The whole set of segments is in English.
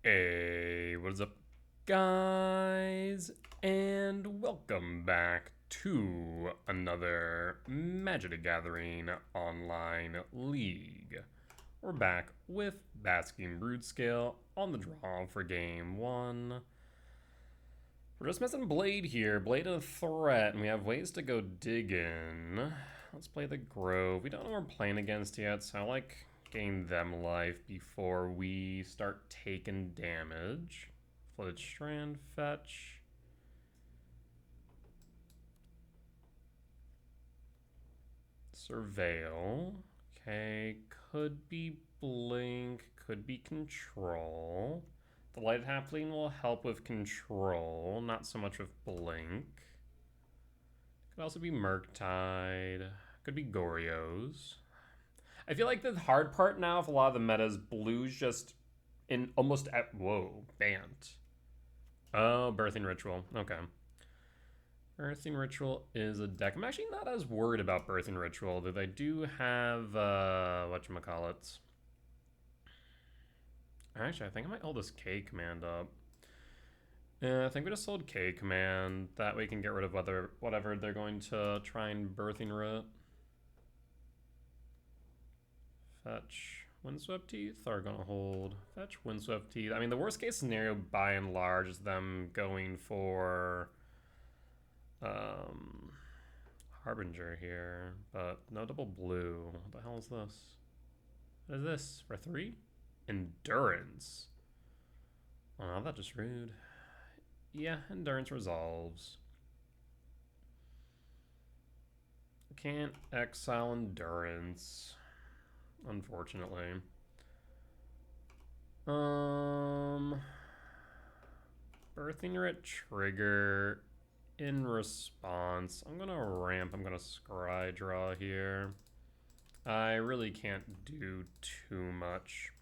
Hey, what is up, guys? And welcome back to another Magic the Gathering online league. We're back with Basking Broodscale on the draw for game one. We're just missing Blade here. Blade a threat, and we have ways to go digging. Let's play the Grove. We don't know what we're playing against yet, so I like gain them life before we start taking damage. Flooded Strand, fetch. Surveil. Okay, could be Blink, could be Control. The Light Halfling will help with Control, not so much with Blink. Could also be Murktide. Could be Gorios. I feel like the hard part now of a lot of the metas, blue's just in almost at whoa, banned. Oh, Birthing Ritual. Okay. Birthing Ritual is a deck. I'm actually not as worried about Birthing Ritual, though they do have whatchamacallits. Actually, I think I might hold this K command up. I think we just hold K command. That way we can get rid of whatever they're going to try and Birthing Root. Fetch Windswept Teeth are gonna hold. Fetch Windswept Teeth. I mean, the worst case scenario by and large is them going for Harbinger here, but no double blue. What the hell is this? What is this? For 3? Endurance. Oh, that's just rude. Yeah, Endurance resolves. Can't exile Endurance, unfortunately. Birthing Rit trigger in response. I'm gonna ramp, I'm gonna scry draw here. I really can't do too much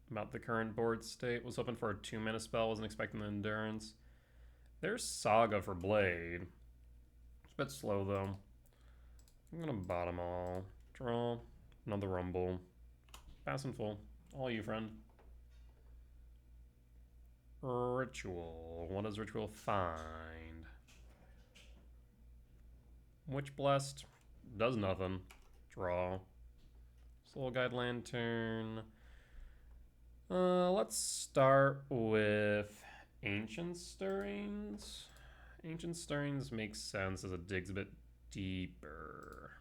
about the current board state. Was hoping for a 2-mana spell, wasn't expecting the Endurance. There's Saga for Blade. It's a bit slow though. I'm gonna bottom all. Draw. Another Rumble. Pass and full. All you, friend. Ritual. What does Ritual find? Witch Blessed. Does nothing. Draw. Soul Guide Lantern. Let's start with Ancient Stirrings. Ancient Stirrings makes sense as it digs a bit deeper.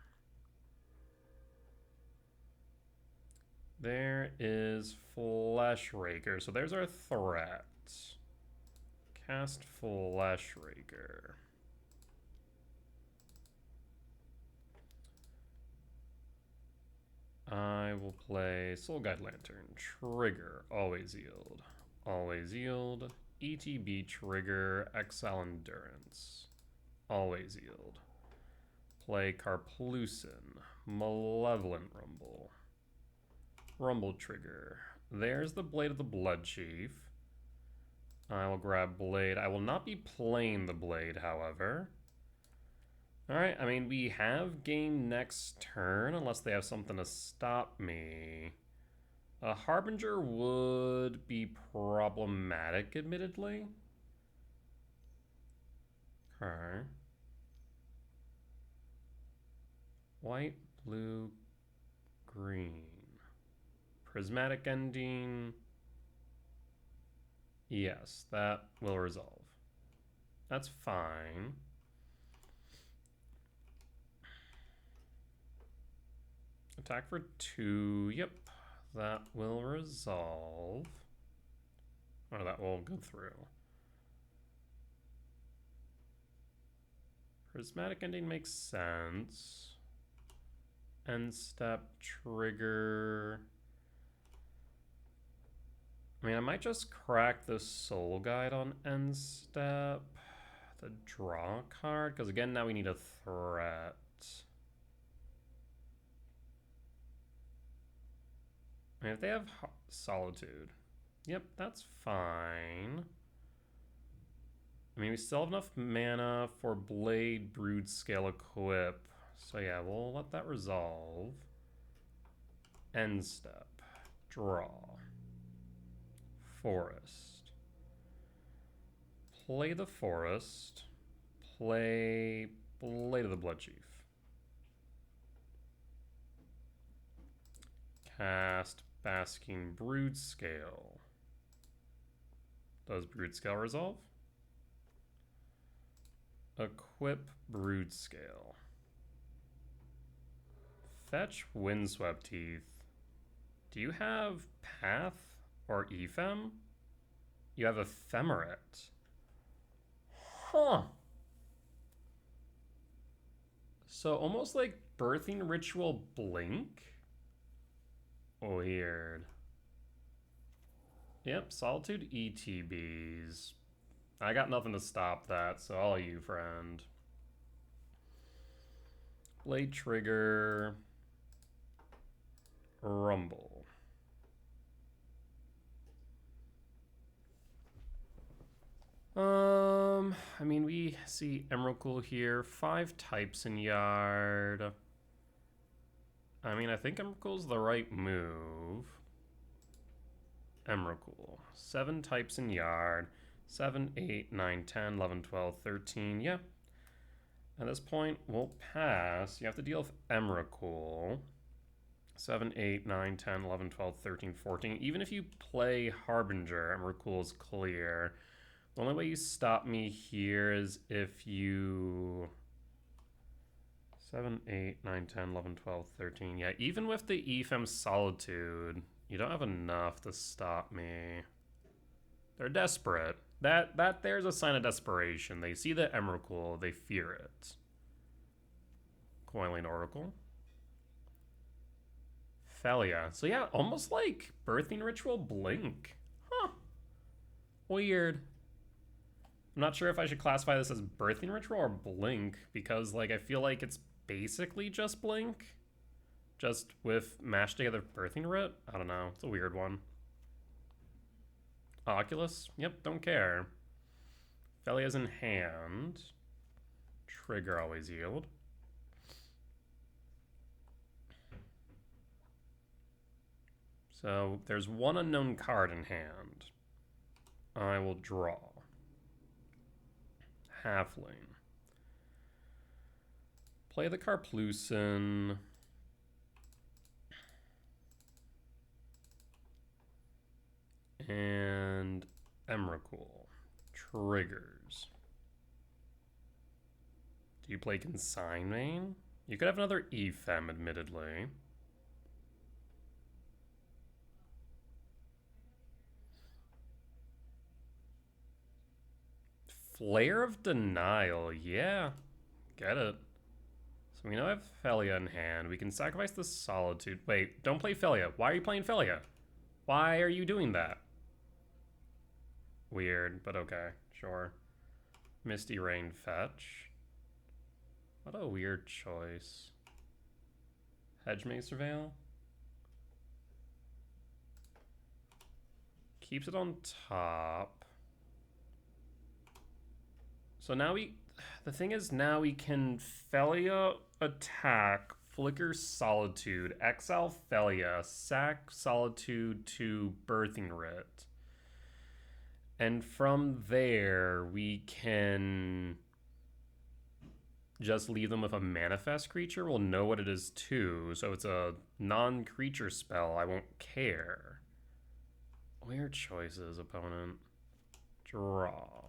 There is Flesh Raker. So there's our threat. Cast Flesh Raker. I will play Soul Guide Lantern. Trigger. Always yield. Always yield. ETB trigger. Exile Endurance. Always yield. Play Karplusin. Malevolent Rumble. Rumble trigger. There's the Blade of the Blood Chief. I will grab Blade. I will not be playing the Blade, however. Alright, I mean, we have game next turn, unless they have something to stop me. A Harbinger would be problematic, admittedly. Okay. White, blue, green. Prismatic ending. Yes, that will resolve. That's fine. Attack for 2. Yep, that will resolve. Or that will go through. Prismatic ending makes sense. End step, trigger. I mean, I might just crack the Soul Guide on end step. The draw card, because again, now we need a threat. I mean, if they have Solitude, yep, that's fine. I mean, we still have enough mana for Blade, Broodscale, Equip. So yeah, we'll let that resolve. End step. Draw. Forest. Play the forest. Play Blade of the Blood Chief. Cast Basking Broodscale. Does Broodscale resolve? Equip Broodscale. Fetch Windswept Teeth. Do you have Path or Ephem? You have Ephemerate. Huh. So almost like Birthing Ritual Blink? Weird. Yep, Solitude ETBs. I got nothing to stop that, so all you, friend. Blade Trigger. Rumble. I mean, we see Emrakul here. 5 types in Yard. I mean, I think Emrakul's the right move. Emrakul. 7 types in Yard. 7, 8, 9, 10, 11, 12, 13. Yeah. At this point, we'll pass. You have to deal with Emrakul. 7, 8, 9, 10, 11, 12, 13, 14. Even if you play Harbinger, Emrakul is clear. The only way you stop me here is if you... 7, 8, 9, 10, 11, 12, 13. Yeah, even with the Ephem Solitude, you don't have enough to stop me. They're desperate. That there's a sign of desperation. They see the Emrakul, they fear it. Coiling Oracle. Felia. So yeah, almost like Birthing Ritual Blink. Huh. Weird. I'm not sure if I should classify this as Birthing Ritual or Blink, because like I feel like it's basically just Blink, just with mashed together Birthing Rit. I don't know. It's a weird one. Oculus? Yep, don't care. Felia's in hand. Trigger always yield. So there's one unknown card in hand. I will draw. Halfling. Play the Karplusin. And Emrakul. Triggers. Do you play Consignment? You could have another Ephem, admittedly. Flare of Denial, yeah. Get it. So we know I have Felia in hand. We can sacrifice the Solitude. Wait, don't play Felia. Why are you playing Felia? Why are you doing that? Weird, but okay, sure. Misty Rain fetch. What a weird choice. Hedgemaker Veil. Keeps it on top. So now the thing is now we can Felia attack, Flicker Solitude, exile Felia, sack Solitude to Birthing Rit. And from there, we can just leave them with a manifest creature. We'll know what it is too. So it's a non-creature spell. I won't care. Weird choices, opponent. Draw.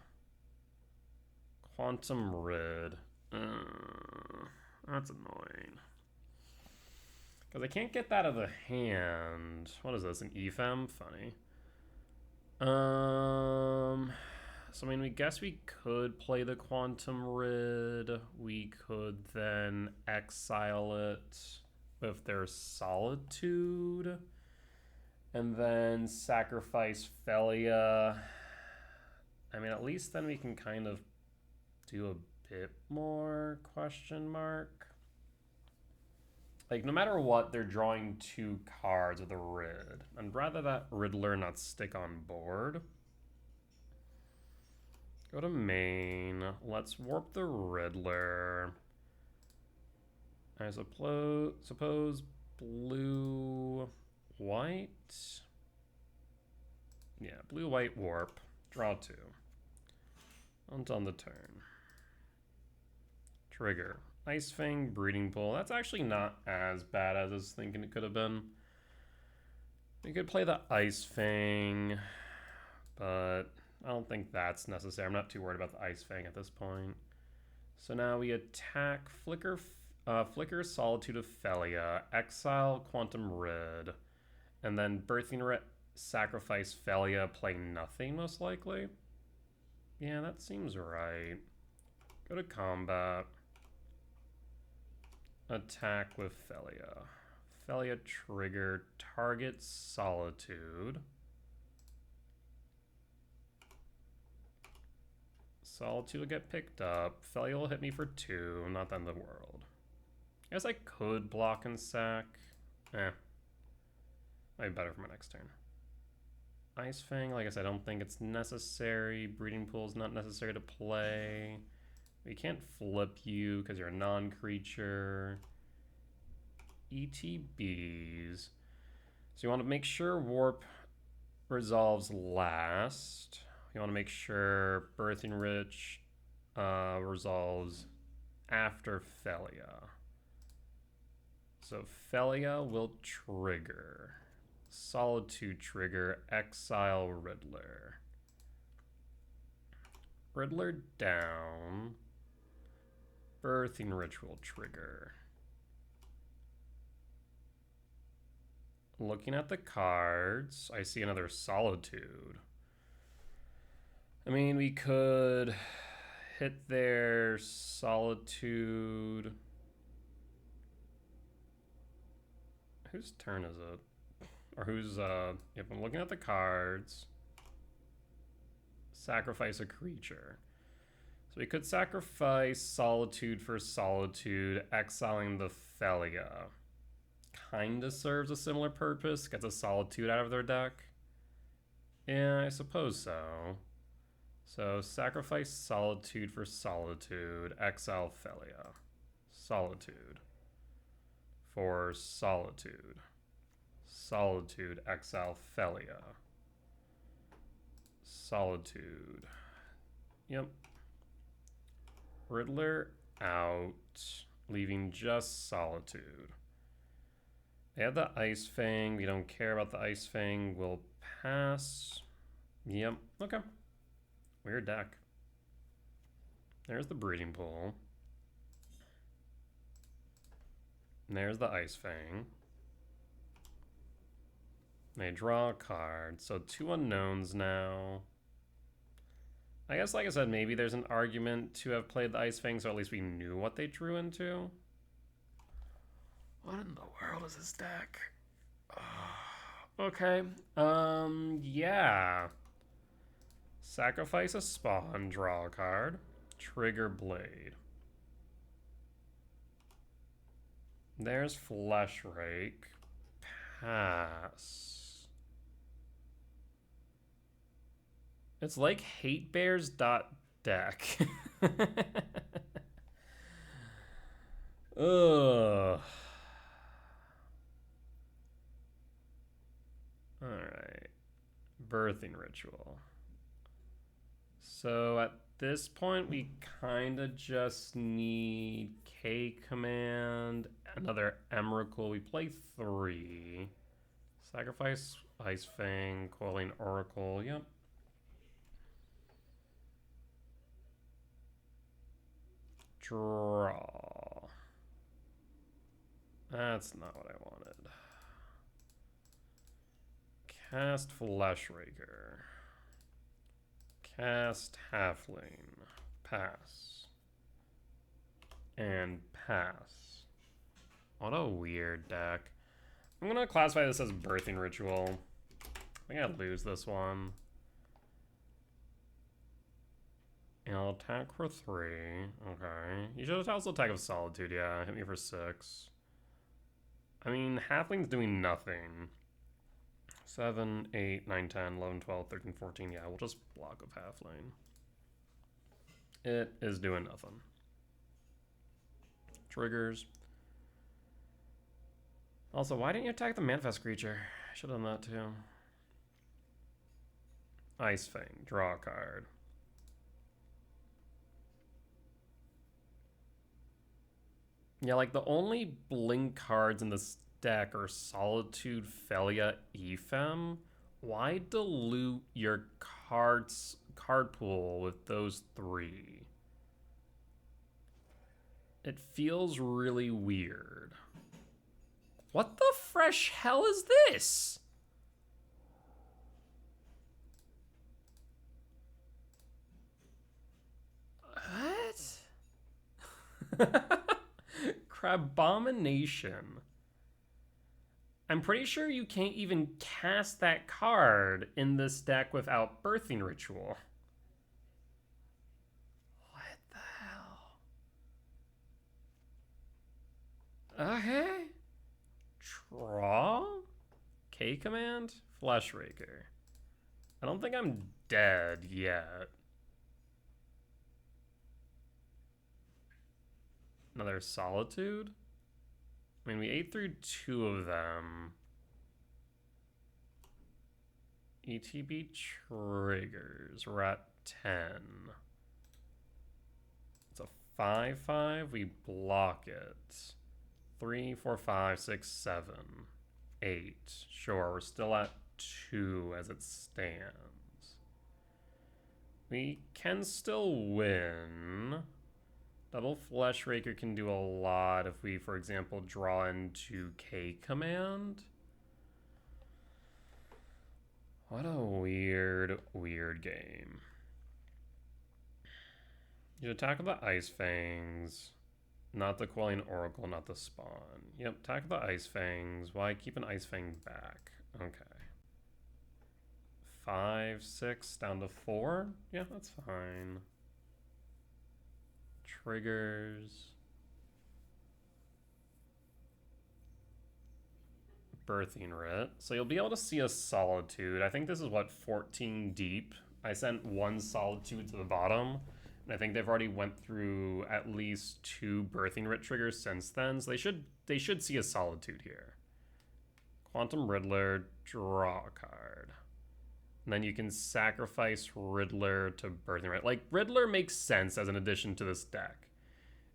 Quantum Rid. That's annoying. Because I can't get that out of the hand. What is this, an Ephem? Funny. So I mean, we guess we could play the Quantum Rid. We could then exile it with their Solitude. And then sacrifice Felia. I mean, at least then we can kind of do a bit more, question mark. Like, no matter what, they're drawing 2 cards with a Rid. And rather that Riddler not stick on board. Go to main. Let's warp the Riddler. I suppose blue, white. Yeah, blue-white warp. Draw 2. On the turn. Trigger. Ice Fang, Breeding Pool. That's actually not as bad as I was thinking it could have been. We could play the Ice Fang, but I don't think that's necessary. I'm not too worried about the Ice Fang at this point. So now we attack Flicker, Solitude of Felia, exile Quantum Rid, and then Birthing Red, sacrifice Felia, play nothing most likely. Yeah, that seems right. Go to combat. Attack with Felia. Felia trigger, target Solitude. Solitude will get picked up. Felia will hit me for 2, not the end of the world. I guess I could block and sack. Might be better for my next turn. Ice Fang, like I said, I don't think it's necessary. Breeding Pool is not necessary to play. We can't flip you because you're a non-creature. ETBs. So you want to make sure Warp resolves last. You want to make sure Birthing Rich resolves after Felia. So Felia will trigger. Solitude trigger, exile Riddler. Riddler down. Birthing Ritual trigger. Looking at the cards, I see another Solitude. I mean, we could hit their Solitude. Whose turn is it? Or who's, if I'm looking at the cards, sacrifice a creature. So we could sacrifice Solitude for Solitude, exiling the Felia. Kinda serves a similar purpose, gets a Solitude out of their deck. Yeah, I suppose so. So sacrifice Solitude for Solitude, exile Felia. Solitude. For Solitude. Solitude, exile Felia. Solitude. Yep. Riddler out, leaving just Solitude. They have the Ice Fang. We don't care about the Ice Fang. We'll pass. Yep. Okay. Weird deck. There's the Breeding Pool. And there's the Ice Fang. They draw a card. So 2 unknowns now. I guess, like I said, maybe there's an argument to have played the Ice Fang, so at least we knew what they drew into. What in the world is this deck? Okay. Yeah. Sacrifice a spawn, draw a card. Trigger Blade. There's Flesh Rake. Pass. It's like Hate Bears deck. Ugh. Alright. Birthing Ritual. So at this point, we kind of just need K Command, another Emrakul. We play 3. Sacrifice Ice Fang, Coiling Oracle. Yep. Draw. That's not what I wanted. Cast Flesh Raker. Cast Halfling. Pass. And pass. What a weird deck. I'm gonna classify this as Birthing Ritual. I think I lose this one. And I'll attack for 3. Okay. You should also attack with Solitude, yeah. Hit me for 6. I mean, Halfling's doing nothing. 7, 8, 9, 10, 11, 12, 13, 14. Yeah, we'll just block with Halfling. It is doing nothing. Triggers. Also, why didn't you attack the Manifest creature? I should have done that too. Ice Fang, draw a card. Yeah, like the only blink cards in this deck are Solitude, Felia, Ephem. Why dilute your card pool with those three? It feels really weird. What the fresh hell is this? What? Crabomination. I'm pretty sure you can't even cast that card in this deck without Birthing Ritual. What the hell? Okay. Draw? K command? Flesh Raker. I don't think I'm dead yet. Another Solitude? I mean, we ate through two of them. ETB triggers. We're at 10. It's a 5/5. We block it. 3, 4, 5, 6, 7, 8. Sure, we're still at 2 as it stands. We can still win. Double Flesh Raker can do a lot if we, for example, draw into K command. What a weird, weird game. You attack with the Ice Fangs. Not the Quelling Oracle, not the Spawn. Yep, attack with the Ice Fangs. Why keep an Ice Fang back? Okay. 5, 6, down to 4? Yeah, that's fine. Triggers. Birthing Writ. So you'll be able to see a Solitude. I think this is what, 14 deep. I sent one Solitude to the bottom, and I think they've already went through at least 2 Birthing Writ triggers since then. So they should see a Solitude here. Quantum Riddler, draw a card. And then you can sacrifice Riddler to Birthing Writ. Like, Riddler makes sense as an addition to this deck.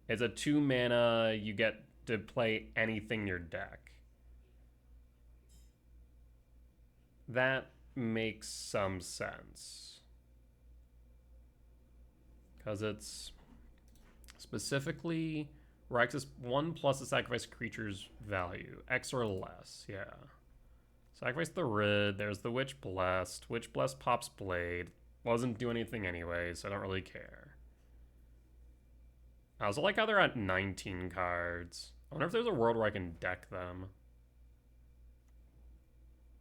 It's a 2 mana, you get to play anything in your deck. That makes some sense. Because it's specifically Rex's 1 plus the sacrifice creature's value. X or less, yeah. Sacrifice the Rid, there's the Witch Blessed. Witch Blessed pops Blade. Wasn't do anything anyway, so I don't really care. I also like how they're at 19 cards. I wonder if there's a world where I can deck them.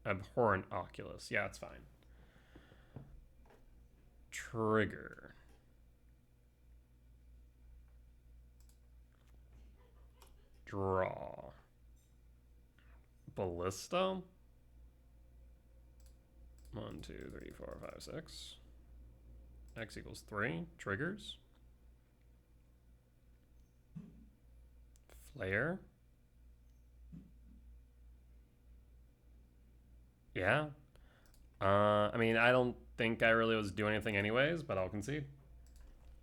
Abhorrent Oculus. Yeah, it's fine. Trigger. Draw. Ballista. 1, 2, 3, 4, 5, 6. X equals 3. Triggers. Flare. Yeah. I mean, I don't think I really was doing anything anyways, but I'll concede.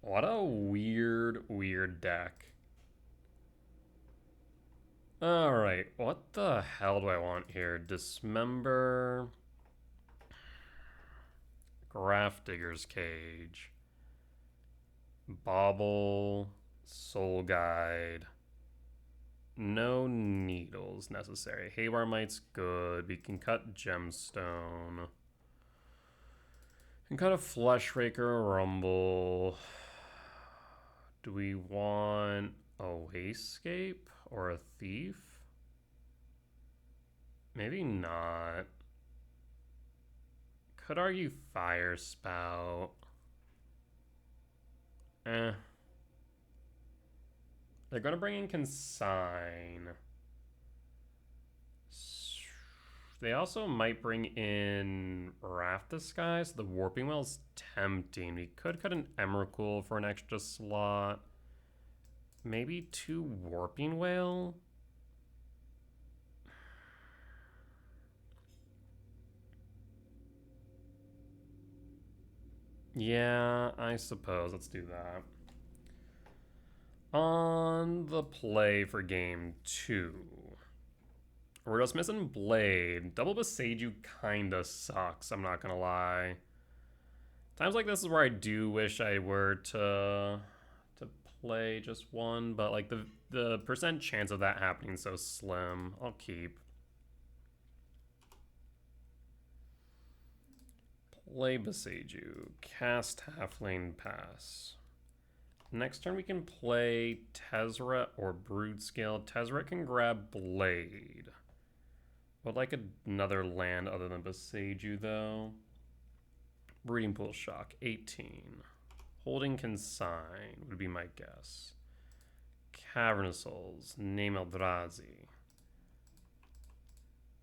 What a weird, weird deck. Alright, what the hell do I want here? Dismember. Grafdigger's Cage. Bauble. Soul Guide. No needles necessary. Haywire Mite's good. We can cut Gemstone. We can cut a Flesh Raker Rumble. Do we want a Wasescape or a Thief? Maybe not. Could argue Fire Spout. They're going to bring in Consign. They also might bring in Raft Disguise. The Warping Whale's tempting. We could cut an Emrakul for an extra slot. Maybe 2 Warping Whale? Yeah, I suppose. Let's do that. On the play for game 2. We're just missing Blade. Double Beseiju kinda sucks, I'm not gonna lie. Times like this is where I do wish I were to play just one, but like the percent chance of that happening is so slim. I'll keep. Play Beseiju. Cast Halfling, pass. Next turn we can play Tezzeret or Broodscale. Tezzeret can grab Blade. Would like another land other than Beseiju though. Breeding Pool Shock, 18. Holding Consign would be my guess. Cavernous Souls, name Eldrazi.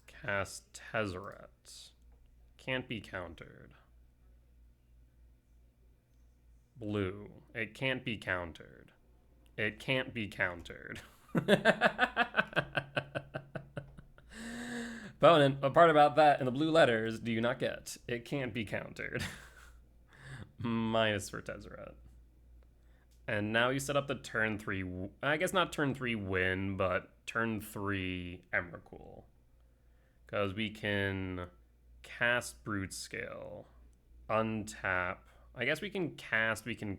Cast Tezzeret. Can't be countered. Blue. It can't be countered. It can't be countered. Opponent, a part about that in the blue letters do you not get. It can't be countered. Minus for Tezzeret. And now you set up the turn 3, I guess not turn 3 win, but turn 3 Emrakul. Because we can cast Broodscale, untap. I guess we can cast, we can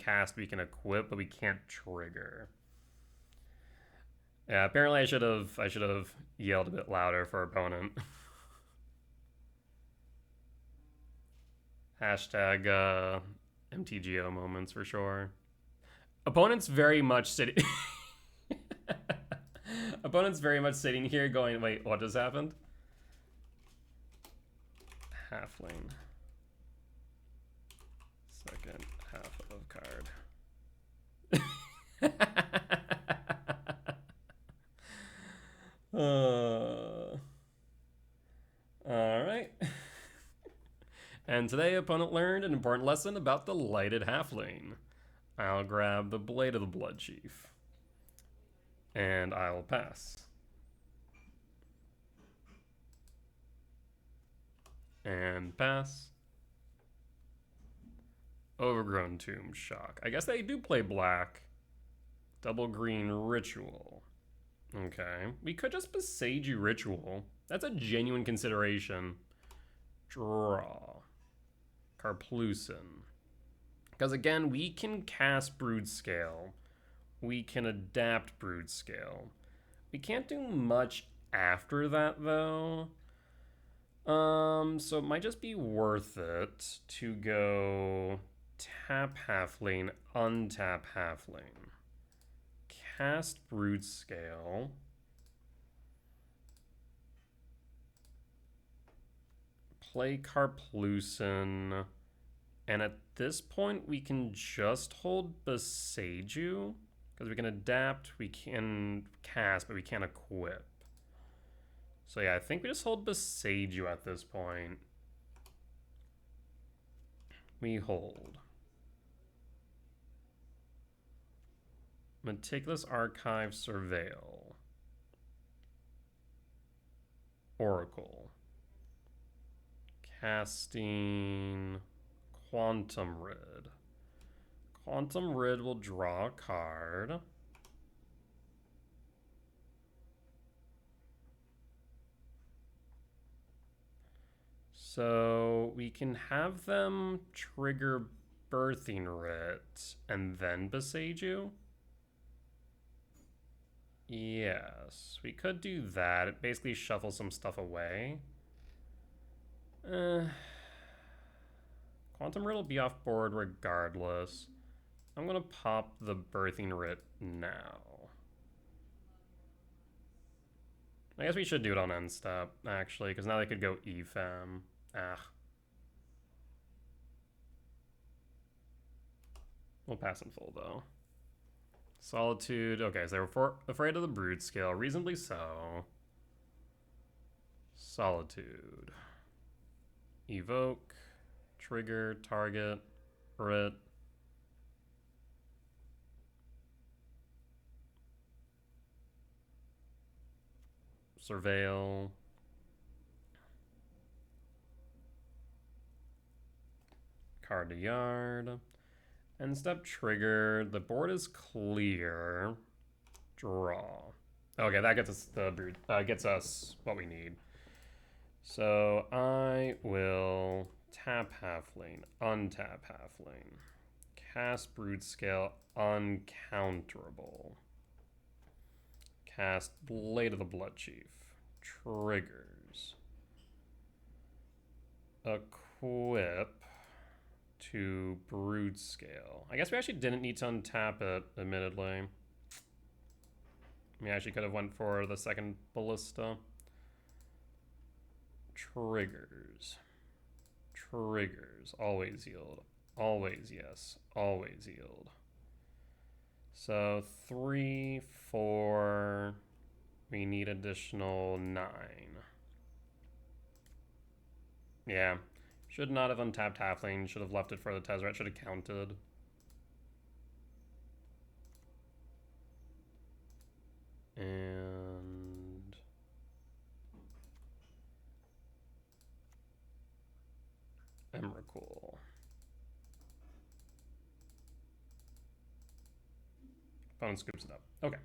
equip, but we can't trigger. Yeah, apparently I should have yelled a bit louder for opponent. Hashtag MTGO moments for sure. Opponent's very much sitting. Opponent's very much sitting here going, wait, what just happened? Halfling. Second half of card. Alright. And today, opponent learned an important lesson about the lighted halfling. I'll grab the Blade of the Blood Chief. And I will pass. And pass. Overgrown Tomb Shock. I guess they do play black. Double green Ritual. Okay. We could just Beseiju Ritual. That's a genuine consideration. Draw. Karplusin. Because again, we can cast Broodscale. We can adapt Broodscale. We can't do much after that though. So it might just be worth it to go tap halfling, untap halfling. Cast Broodscale. Play Karplusin. And at this point, we can just hold Beseiju. Because we can adapt, we can cast, but we can't equip. So yeah, I think we just hold Beseiju at this point. We hold. Meticulous Archive, Surveil. Oracle. Casting Quantum Rid. Quantum Rid will draw a card. So we can have them trigger Birthing Writ and then Beseiju. Yes, we could do that. It basically shuffles some stuff away. Quantum Writ will be off board regardless. I'm gonna pop the Birthing Writ now. I guess we should do it on end step, actually, because now they could go EFM. We'll pass in full, though. Solitude. Okay, so they were afraid of the Broodscale. Reasonably so. Solitude. Evoke. Trigger. Target. Writ. Surveil. Card to yard. End step trigger. The board is clear. Draw. Okay, that gets us the brood. Gets us what we need. So I will tap halfling, untap halfling, cast Broodscale, uncounterable. Cast Blade of the Blood Chief. Triggers. Equip to Broodscale. I guess we actually didn't need to untap it, admittedly. We actually could have went for the second ballista. Triggers. Triggers. Always yield. Always yes. Always yield. So 3, 4. We need additional 9. Yeah. Should not have untapped halfling. Should have left it for the Tezzeret. Should have counted. And Emrakul. Opponent scoops it up. Okay.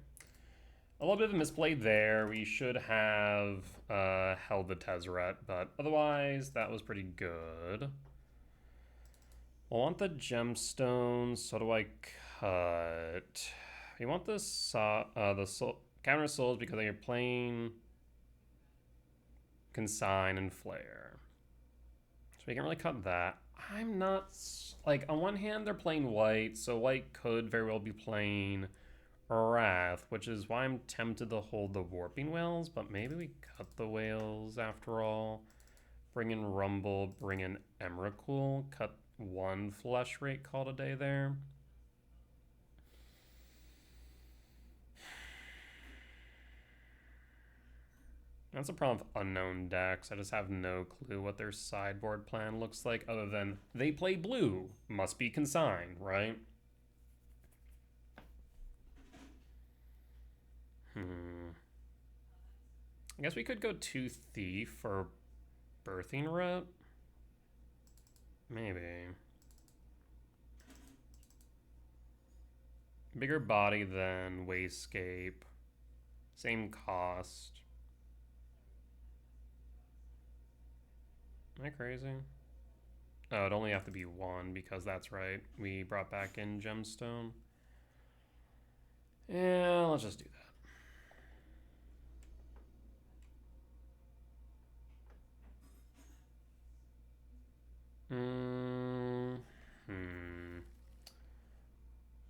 A little bit of a misplay there. We should have held the Tezzeret, but otherwise that was pretty good. I want the gemstones. So do I cut? You want the counter souls because you're playing Consign and Flare. So we can really cut that. I'm not like, on one hand they're playing white, so white could very well be playing Wrath, which is why I'm tempted to hold the Warping Whales, but maybe we cut the whales after all. Bring in Rumble, bring in Emrakul, cut one flesh rate, call it a day there. That's a problem with unknown decks. I just have no clue what their sideboard plan looks like other than they play blue. Must be consigned, right? I guess we could go 2 Thief for Birthing Rite. Maybe. Bigger body than Wayscape. Same cost. Am I crazy? Oh, it'd only have to be 1 because that's right. We brought back in Gemstone. Yeah, let's just do that.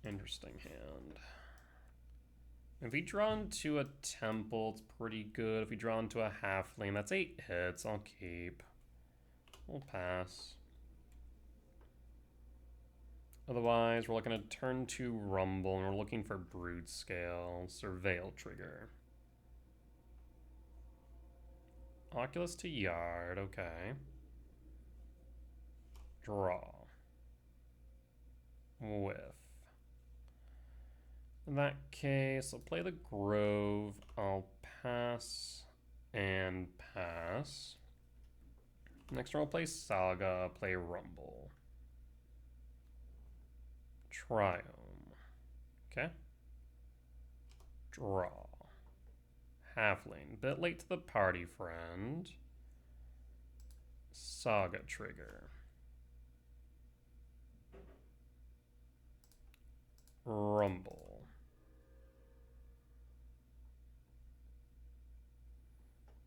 Interesting hand. If we draw into a temple, it's pretty good. If we draw into a halfling, that's 8 hits. I'll keep. We'll pass. Otherwise, we're looking at turn 2 Rumble, and we're looking for Broodscale, Surveil trigger. Oculus to yard, okay. Draw. Whiff. In that case, I'll play the Grove. I'll pass and pass. Next turn, I'll play Saga, play Rumble. Triome. Okay. Draw. Halfling. Bit late to the party, friend. Saga trigger. Rumble.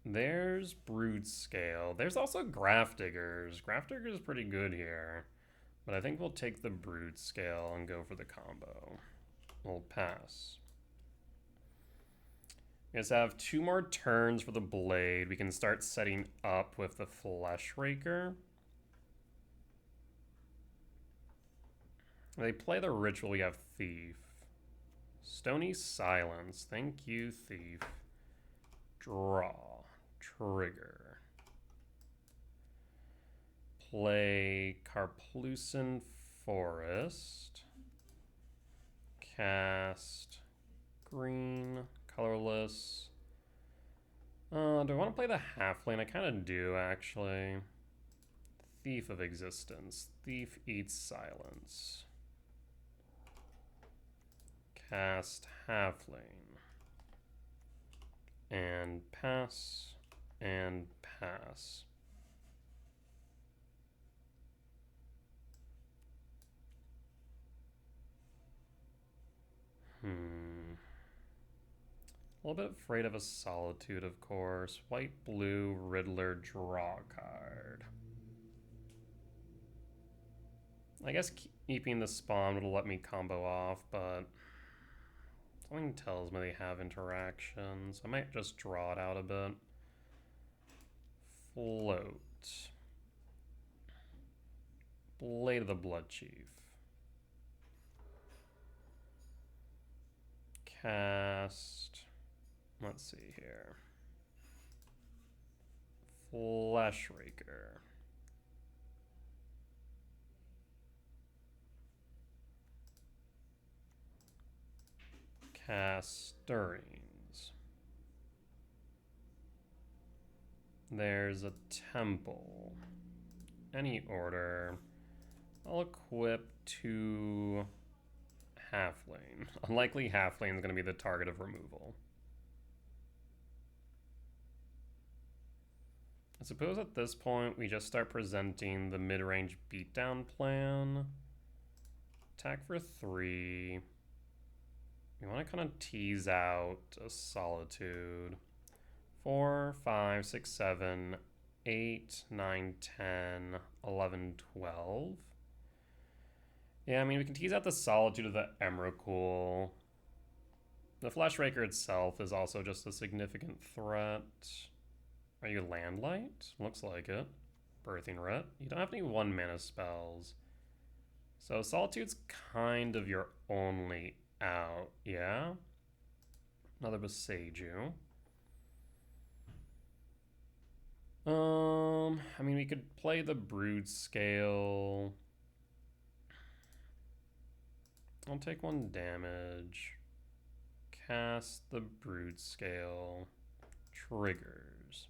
There's Broodscale. There's also Grafdiggers. Grafdiggers is pretty good here. But I think we'll take the Broodscale and go for the combo. We'll pass. We just have 2 more turns for the Blade. We can start setting up with the Flesh Raker. They play the Ritual, we have Thief. Stony Silence. Thank you, Thief. Draw. Trigger. Play Karplusan Forest. Cast green, colorless. Do I want to play the halfling? I kind of do, actually. Thief of Existence. Thief eats silence. Cast Halfling. And pass. And pass. A little bit afraid of a Solitude, of course. White, blue, Riddler, draw card. I guess keeping the spawn would let me combo off, but something tells me they have interactions. I might just draw it out a bit. Float. Blade of the Blood Chief. Cast. Let's see here. Flesh Raker. Cast Stirrings. There's a temple. Any order. I'll equip 2 Halfling. Unlikely Halfling is going to be the target of removal. I suppose at this point we just start presenting the mid-range beatdown plan. Attack for 3. We want to kind of tease out a Solitude. 4, 5, 6, 7, 8, 9, 10, 11, 12. Yeah, I mean, we can tease out the Solitude of the Emrakul. The Flesh Raker itself is also just a significant threat. Are you Landlight? Looks like it. Birthing Ret. You don't have any 1-mana spells. So Solitude's kind of your only out, yeah? Another Boseiju. I mean, we could play the Broodscale. I'll take 1 damage. Cast the Broodscale. Triggers.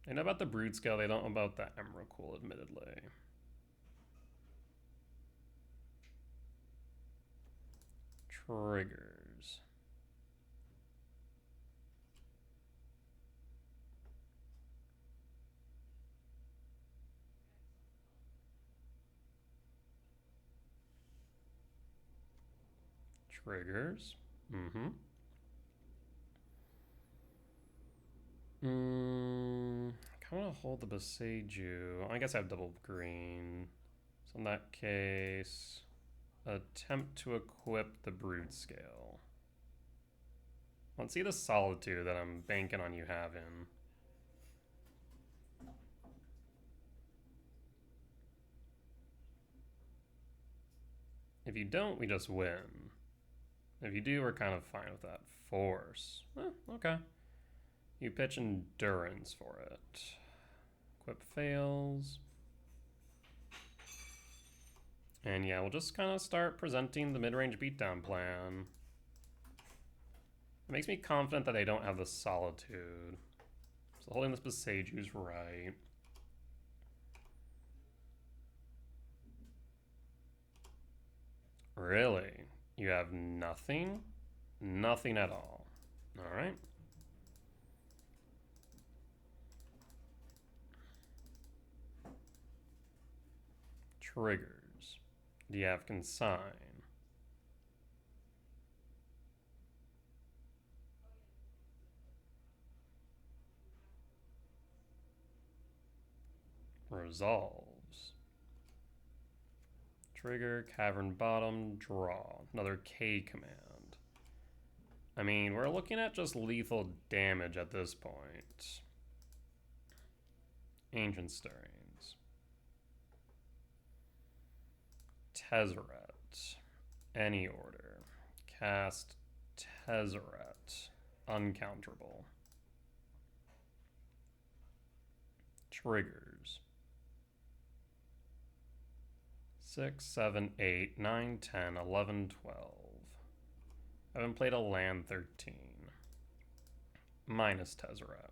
They know about the Broodscale, they don't know about the Emrakul, admittedly. Triggers. Triggers. I kind of want to hold the Boseiju. I guess I have double green. So in that case, attempt to equip the Broodscale. Let's see the Solitude that I'm banking on you having. If you don't, we just win. If you do, we're kind of fine with that. Force. Okay. You pitch Endurance for it. Equip fails. And yeah, we'll just kind of start presenting the mid-range beatdown plan. It makes me confident that they don't have the Solitude. So holding this Boseiju's right. Really? You have nothing? Nothing at all. Alright. Triggers. Do you have Consign? Resolves. Trigger, Cavern Bottom, draw. Another K command. I mean, we're looking at just lethal damage at this point. Ancient Stirrings. Tezzeret. Any order. Cast Tezzeret. Uncounterable. Triggers. 6, 7, 8, 9, 10, 11, 12. I haven't played a land 13. Minus Tezzeret.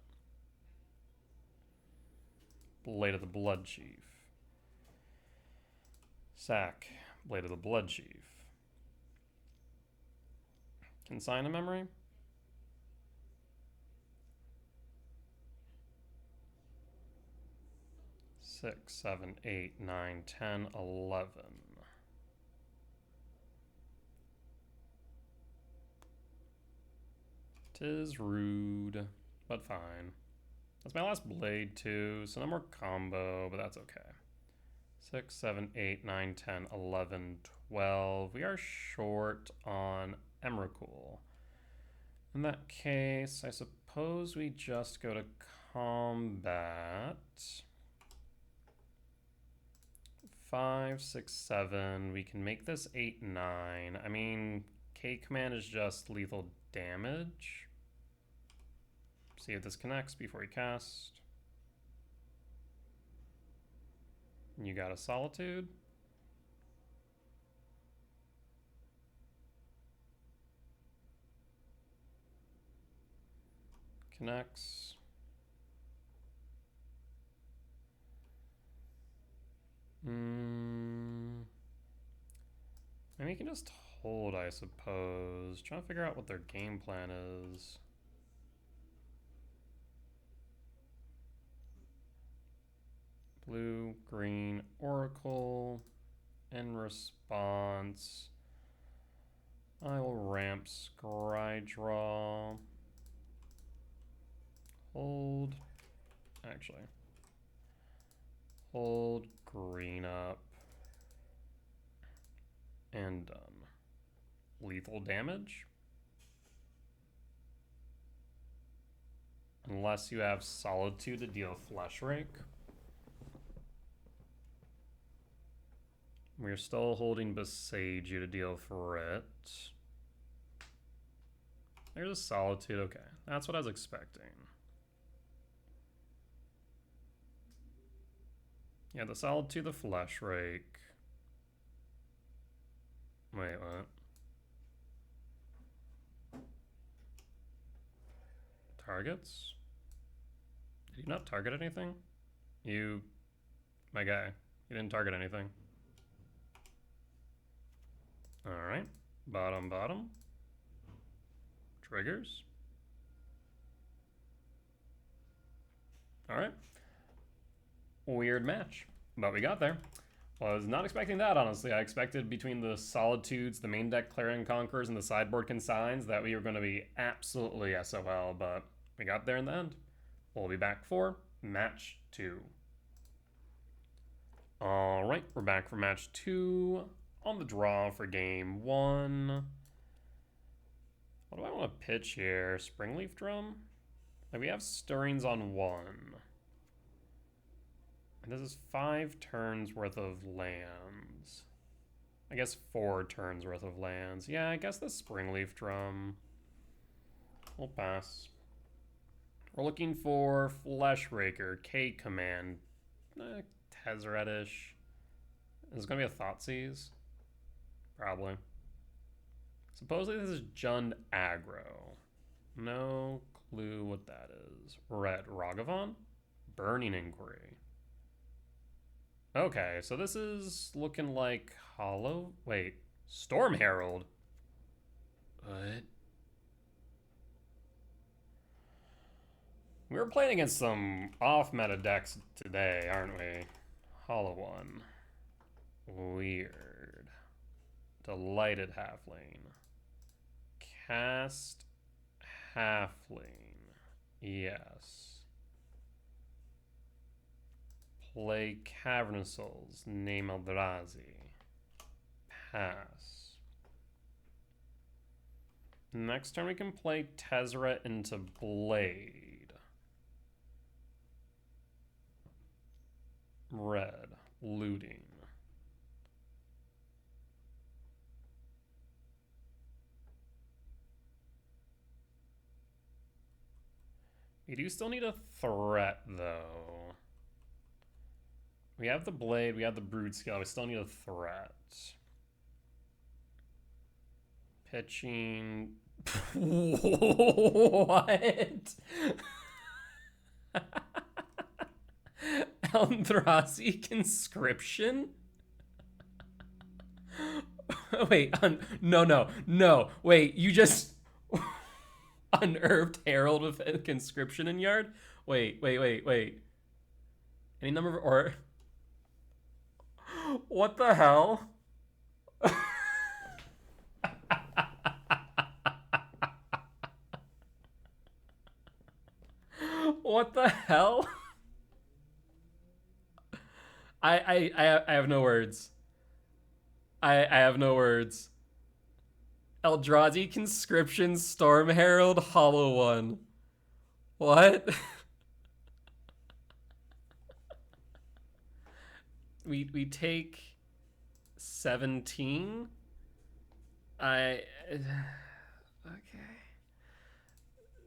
Blade of the Blood Chief. Sack, Blade of the Blood Chief. Consign a memory? Six, 7, 8, 9, 10, 11. Tis rude, but fine. That's my last blade too, so no more combo, but that's okay. 6, 7, 8, 9, 10, 11, 12. We are short on Emrakul. In that case, I suppose we just go to combat. 5, 6, 7. We can make this 8, 9. I mean, K command is just lethal damage. See if this connects before you cast. You got a Solitude. Connects. Maybe you can just hold, I suppose. Trying to figure out what their game plan is. Blue, green, Oracle. In response, I will ramp Scry Draw. Hold. Actually. Hold green up. And done. Lethal damage? Unless you have Solitude to deal Flesh Rake. We're still holding Besage you to deal Threat. There's a Solitude, okay. That's what I was expecting. Yeah, the Solitude, the Flesh Rake. Wait, what? Targets? Did you not target anything? You, my guy, you didn't target anything. Alright, bottom, bottom. Triggers. Alright. Weird match, but we got there. Well, I was not expecting that, honestly. I expected between the Solitudes, the main deck Clarion Conquerors, and the sideboard Consigns that we were going to be absolutely SOL, but we got there in the end. We'll be back for match 2. Alright, we're back for match 2. On the draw for game 1. What do I want to pitch here? Springleaf Drum? Like, we have Stirrings on 1. And this is 5 turns worth of lands. I guess 4 turns worth of lands. Yeah, I guess the Springleaf Drum. We'll pass. We're looking for Flesh Raker, K command. Tezzeret-ish. Is it going to be a Thoughtseize? Probably. Supposedly this is Jund aggro. No clue what that is. Red Ragavan? Burning Inquiry. Okay, so this is looking like Hollow. Wait, Storm Herald. What? We were playing against some off-meta decks today, aren't we? Hollow One. Weird. Delighted Halfling. Cast Halfling. Yes. Play Cavernous Souls. Name Eldrazi. Pass. Next turn we can play Tezzeret into Blade. Red. Looting. We do still need a threat, though. We have the Blade, we have the Broodscale, we still need a threat. Pitching... What? Eldrazi Conscription? Wait, no. Wait, you just unearthed Herald with a Conscription in yard? Wait. Any number of or what the hell? What the hell? I have no words. I have no words. Eldrazi Conscription Storm Herald Hollow One. What? we take 17. Okay.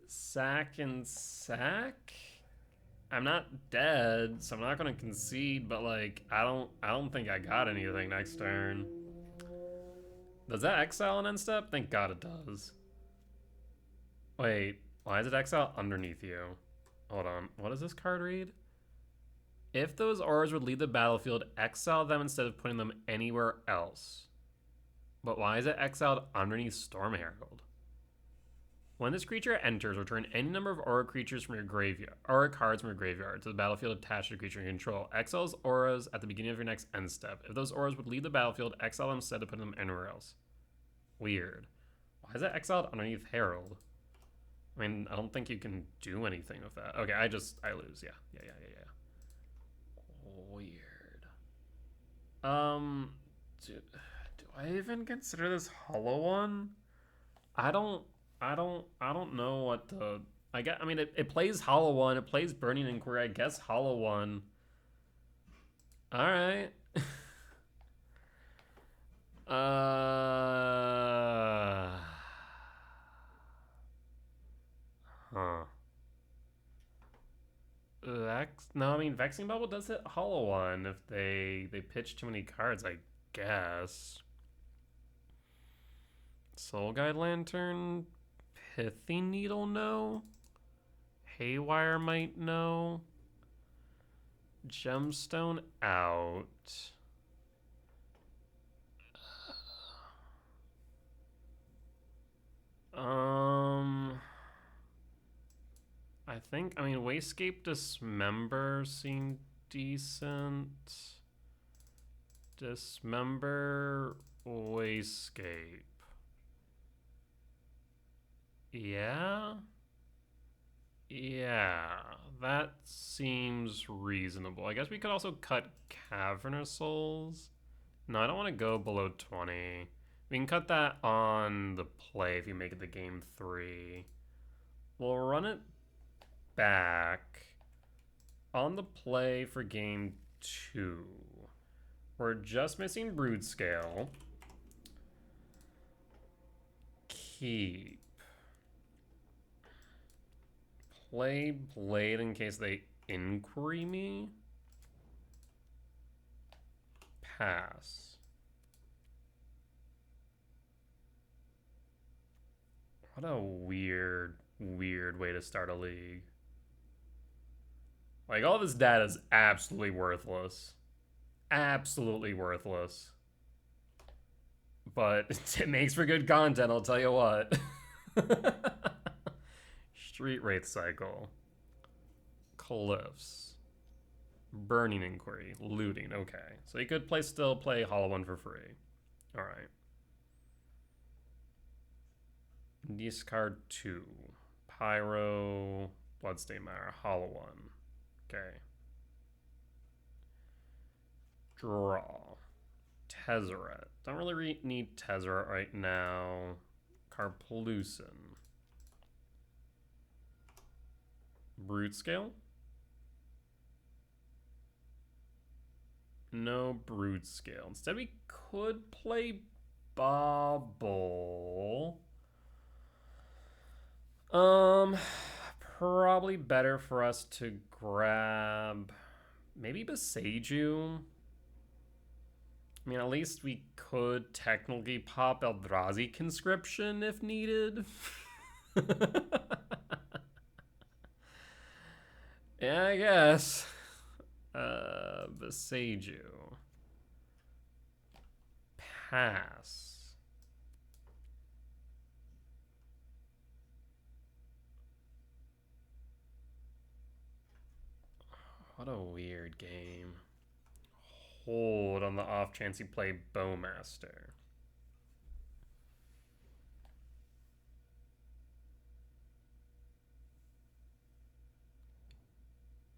Sack and sack. I'm not dead, so I'm not gonna concede. But like, I don't think I got anything next turn. Does that exile an end step? Thank God it does. Wait, why is it exile underneath you? Hold on. What does this card read? If those auras would leave the battlefield, exile them instead of putting them anywhere else. But why is it exiled underneath Storm Herald? When this creature enters, return any number of aura creatures from your graveyard, aura cards from your graveyard to the battlefield attached to the creature you control. Exiles auras at the beginning of your next end step. If those auras would leave the battlefield, exile them instead of putting them anywhere else. Weird. Why is that exiled underneath Herald? I mean, I don't think you can do anything with that. Okay, I lose. Yeah. Weird. Do I even consider this Hollow One? I don't know what to. I mean, it plays Hollow One. It plays Burning Inquiry. I guess Hollow One. All right. Huh. No, I mean, Vexing Bubble does hit Hollow One if they pitch too many cards, I guess. Soul Guide Lantern, Pithy Needle, no. Haywire might no. Gemstone out. I mean, Wayscape Dismember seemed decent. Dismember, Wayscape. Yeah, that seems reasonable. I guess we could also cut Cavernous Souls. No, I don't want to go below 20. We can cut that on the play if you make it to game 3. We'll run it back on the play for game 2. We're just missing Broodscale. Keep. Play Blade in case they inquiry me. Pass. What a weird way to start a league. Like, all this data is absolutely worthless. Absolutely worthless. But it makes for good content, I'll tell you what. Street Wraith Cycle. Cliffs. Burning Inquiry. Looting. Okay. So you could still play Hollow One for free. Alright. Discard 2. Pyro. Bloodstained Mire. Hollow One. Okay. Draw. Tezzeret. Don't really need Tezzeret right now. Karplusin. Broodscale? No Broodscale. Instead, we could play Bobble. Probably better for us to grab maybe Beseiju. I mean, at least we could technically pop Eldrazi Conscription if needed. Yeah, I guess. Beseju. Pass. What a weird game. Hold on the off chance you play Bowmaster.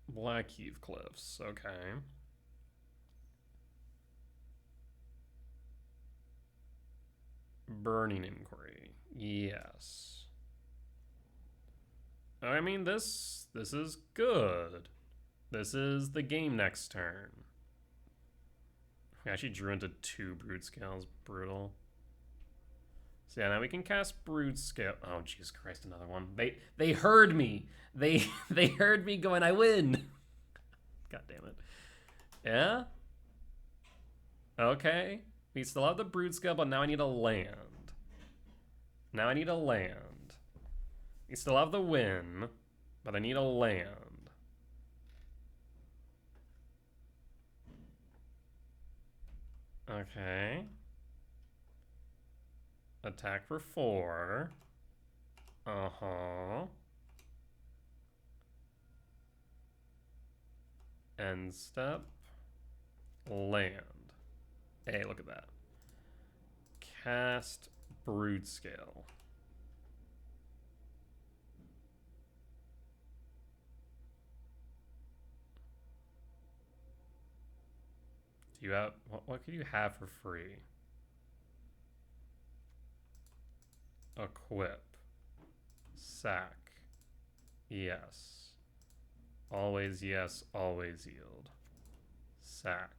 Blackheath Cliffs, okay. Burning Inquiry, yes. I mean, this is good. This is the game next turn. We actually drew into 2 Broodscales, brutal. So yeah, now we can cast Broodscale. Oh, Jesus Christ, another one. They heard me. They heard me going, I win. God damn it. Yeah? Okay. We still have the Broodscale, but now I need a land. Now I need a land. We still have the win, but I need a land. Okay. Attack for 4. Uh-huh. End step. Land. Hey, look at that. Cast Broodscale. Do you have... What could you have for free? Equip. Sack. Yes. Always yes, always yield. Sack.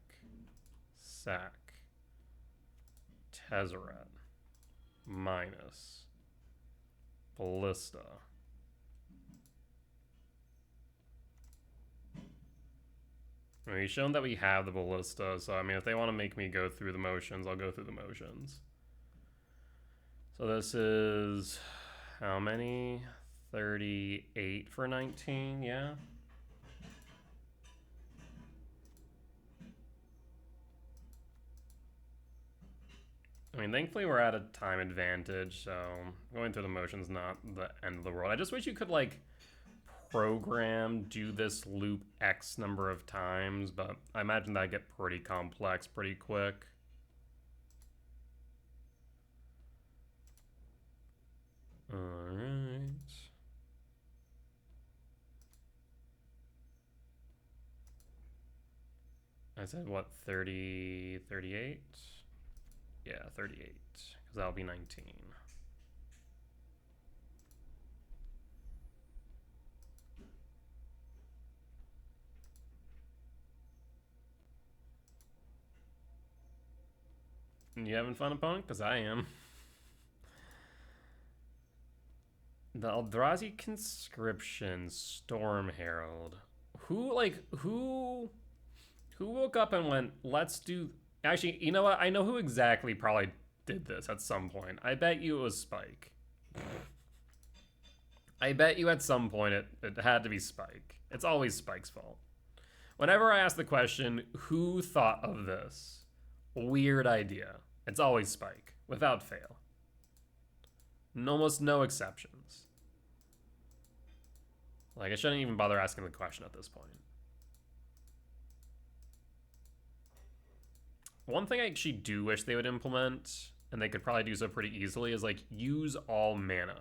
Sack. Tezzeret. Minus. Ballista. I mean, we've shown that we have the Ballista, so I mean, if they want to make me go through the motions, I'll go through the motions. So this is... how many? 38 for 19, yeah? I mean, thankfully we're at a time advantage, so going through the motions not the end of the world. I just wish you could, like, program do this loop X number of times, but I imagine that'd get pretty complex pretty quick. Alright. I said, what, 30, 38? Yeah, 38, because that'll be 19. You having fun, opponent? Because I am. The Eldrazi Conscription, Storm Herald. Who woke up and went, let's do... Actually, you know what? I know who exactly probably did this at some point. I bet you it was Spike. I bet you at some point it had to be Spike. It's always Spike's fault. Whenever I ask the question, who thought of this? Weird idea. It's always Spike, without fail. Almost no exceptions. Like, I shouldn't even bother asking the question at this point. One thing I actually do wish they would implement, and they could probably do so pretty easily, is like use all mana.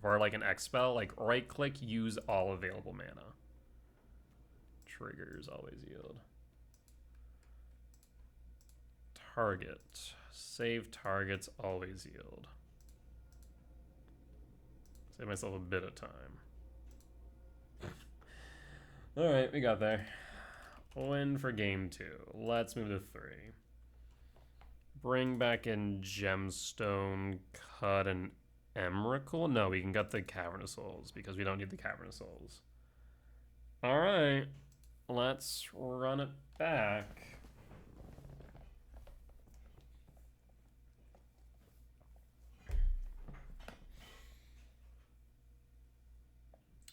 For like an X spell, like right click, use all available mana. Triggers always yield. Target. Save targets always yield. Save myself a bit of time. Alright, we got there. Win for game 2. Let's move to 3. Bring back in Gemstone, cut an Emrakul? No, we can cut the Cavern of Souls because we don't need the Cavern of Souls. Alright, let's run it back.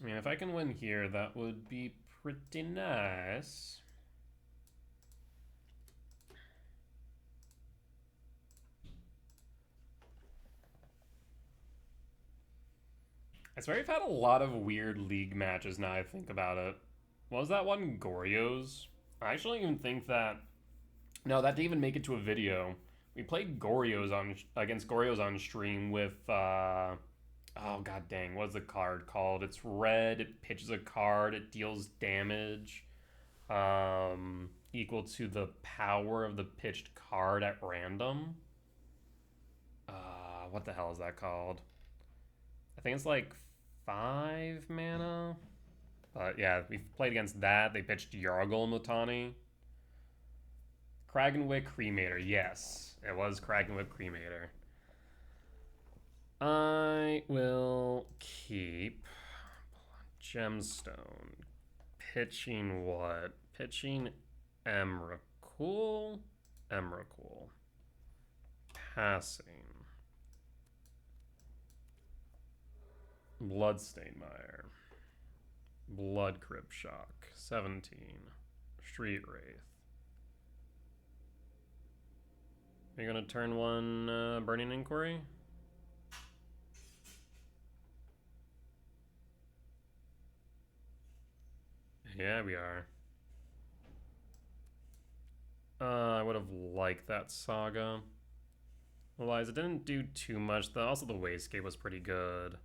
I mean, if I can win here, that would be pretty nice. I swear we've had a lot of weird league matches now I think about it. What was that one? Goryo's? I actually don't even think that... No, that didn't even make it to a video. We played Goryo's against Goryo's on stream with... Oh, god dang. What's the card called? It's red. It pitches a card. It deals damage equal to the power of the pitched card at random. What the hell is that called? I think it's like 5 mana. But yeah, we played against that. They pitched Yargle and Mutani. Kragenwick Cremator. Yes, it was Kragenwick Cremator. I will keep Gemstone. Pitching what? Pitching Emrakul. Emrakul. Passing. Bloodstainmire. Blood Crypt Shock. 17. Street Wraith. Are you gonna turn one Burning Inquiry? Yeah, we are. I would have liked that Saga. Otherwise, it didn't do too much. Also, the Wastegate was pretty good.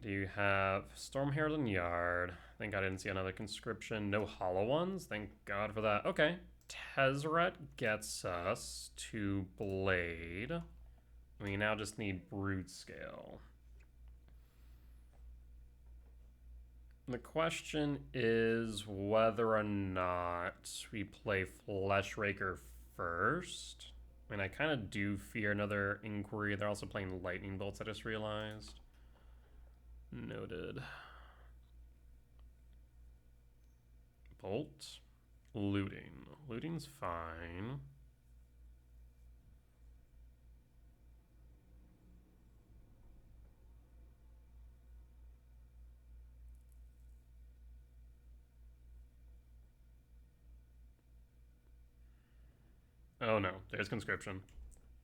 Do you have Storm Herald and Yard? I think I didn't see another conscription. No hollow ones? Thank God for that. Okay. Tezzeret gets us to Blade. We now just need Broodscale. The question is whether or not we play Fleshraker first. I mean, I kind of do fear another Inquiry. They're also playing Lightning Bolts, I just realized. Noted. Bolt. Looting. Looting's fine. Oh no, there's conscription.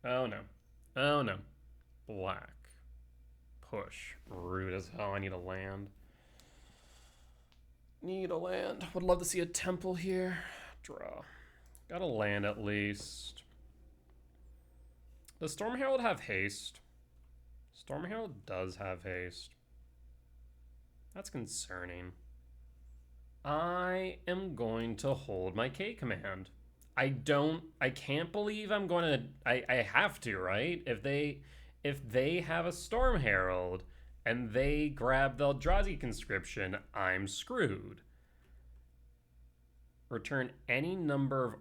Oh no. Oh no. Black. Push. Rude as hell. I need a land. Need a land. Would love to see a temple here. Draw. Got a land at least. Does Storm Herald have haste? Storm Herald does have haste. That's concerning. I am going to hold my K command. I can't believe I'm going to, I have to, right? If they have a Storm Herald and they grab the Eldrazi conscription, I'm screwed. Return any number of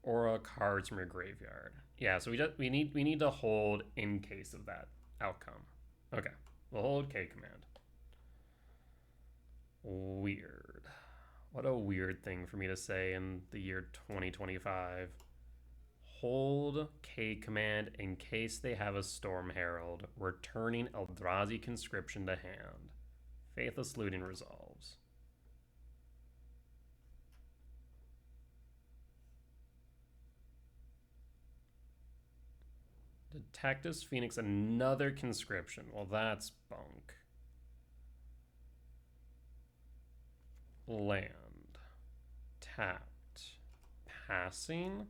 aura cards from your graveyard. Yeah, so we need to hold in case of that outcome. Okay, we'll hold K command. Weird. What a weird thing for me to say in the year 2025. Hold K command in case they have a Storm Herald, returning Eldrazi conscription to hand. Faithless Looting resolves. Detectives Phoenix, another conscription. Well, that's bunk. Land. Tapped. Passing.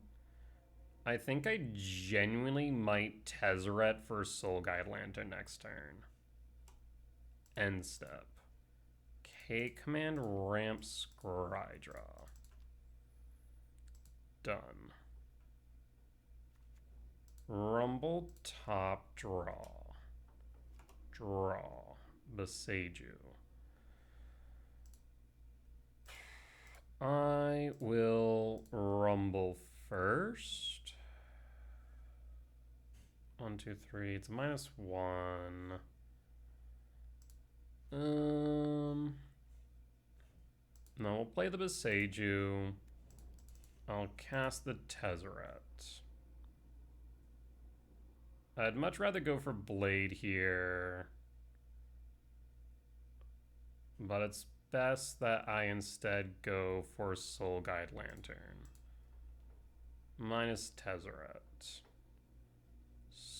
I think I genuinely might Tezzeret for Soul Guide Lantern next turn. End step. K command ramp Scrydraw. Done. Rumble top draw. Draw. Beseiju. I will rumble first. 1, 2, 3. It's -1. No, we'll play the Beseiju. I'll cast the Tezzeret. I'd much rather go for Blade here. But it's best that I instead go for Soul Guide Lantern. Minus Tezzeret.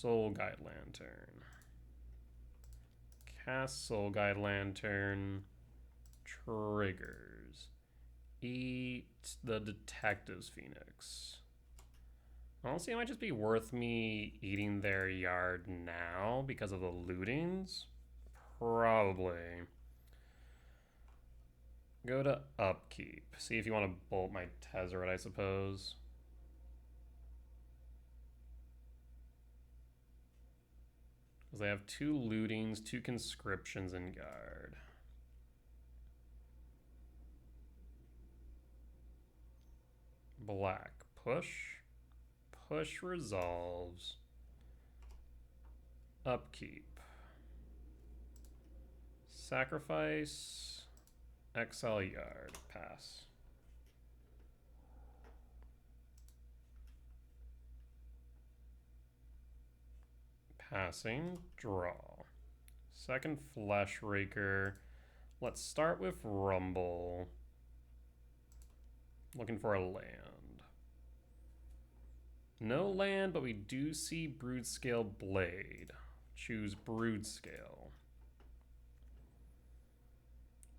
Soul Guide Lantern. Cast Soul Guide Lantern. Triggers. Eat the Detective's Phoenix. Honestly, it might just be worth me eating their yard now because of the lootings. Probably. Go to Upkeep. See if you want to bolt my Tezzeret, I suppose. Because they have 2 lootings, 2 conscriptions, and guard. Black. Push. Push resolves. Upkeep. Sacrifice. Exile yard. Pass. Passing. Draw. Second Flesh Raker. Let's start with Rumble. Looking for a land. No land, but we do see Broodscale Blade. Choose Broodscale.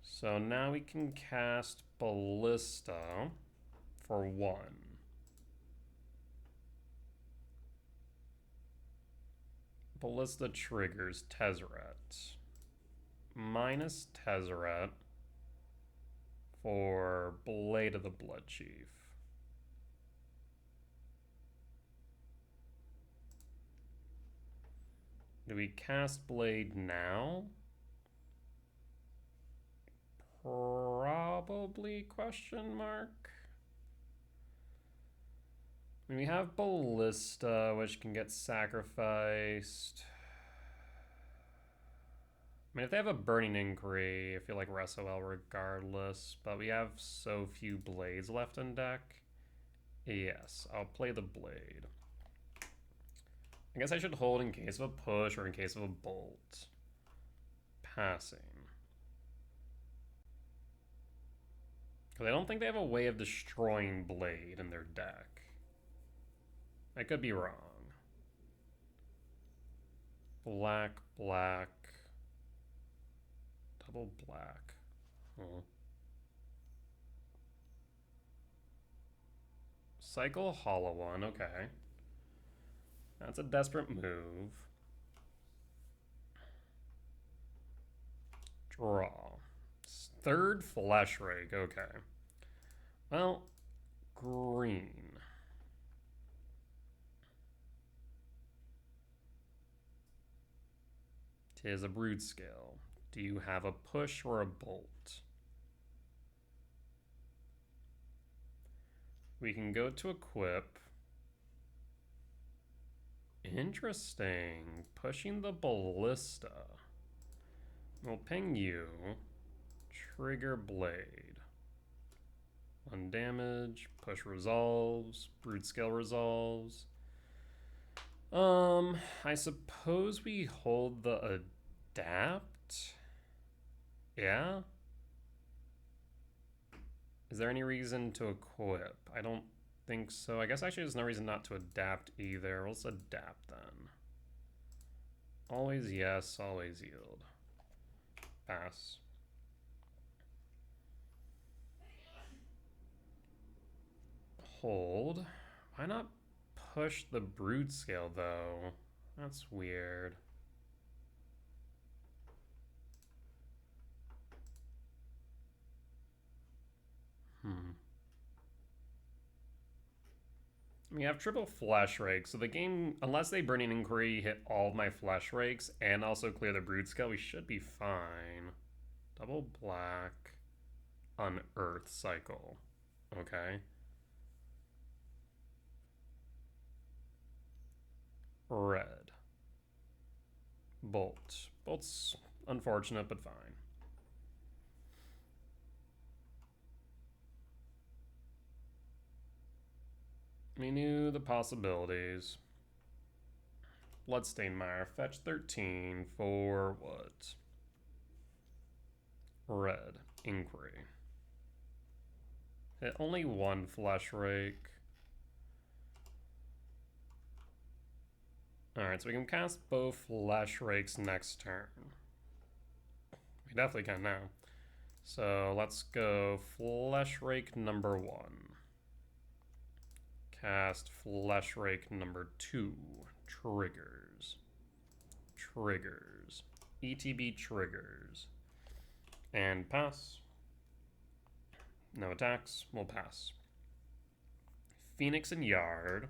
So now we can cast Ballista for 1. Ballista triggers Tezzeret. Minus Tezzeret for Blade of the Blood Chief. Do we cast Blade now? Probably, question mark. I mean, we have Ballista, which can get sacrificed. I mean, if they have a Burning Inquiry, I feel like Resol regardless, but we have so few blades left in deck. Yes, I'll play the Blade. I guess I should hold in case of a push or in case of a bolt. Passing. Because I don't think they have a way of destroying Blade in their deck. I could be wrong. Black, black. Double black. Huh. Cycle Hollow one, okay. That's a desperate move. Draw. Third Flesh Rake, okay. Well, green. Tis a Broodscale. Do you have a push or a bolt? We can go to equip. Interesting. Pushing the Ballista. We'll ping you. Trigger Blade. 1 damage. Push resolves. Broodscale resolves. I suppose we hold the adapt? Yeah? Is there any reason to equip? I don't think so. I guess actually there's no reason not to adapt either. Let's adapt then. Always yes, always yield. Pass. Hold. Why not push the Broodscale though? That's weird. We have triple Flesh Rake, so the game, unless they Burning Inquiry, hit all of my Flesh Rakes and also clear the Broodscale, we should be fine. Double black, Unearth Cycle. Okay. Red. Bolt. Bolt's unfortunate, but fine. We knew the possibilities. Bloodstained Mire. Fetch 13 for what? Red. Inquiry. Hit only 1 Flesh Rake. Alright, so we can cast both Flesh Rakes next turn. We definitely can now. So let's go Flesh Rake number 1. Cast Flesh Rake number 2. Triggers. Triggers. ETB triggers. And pass. No attacks. We'll pass. Phoenix and Yard.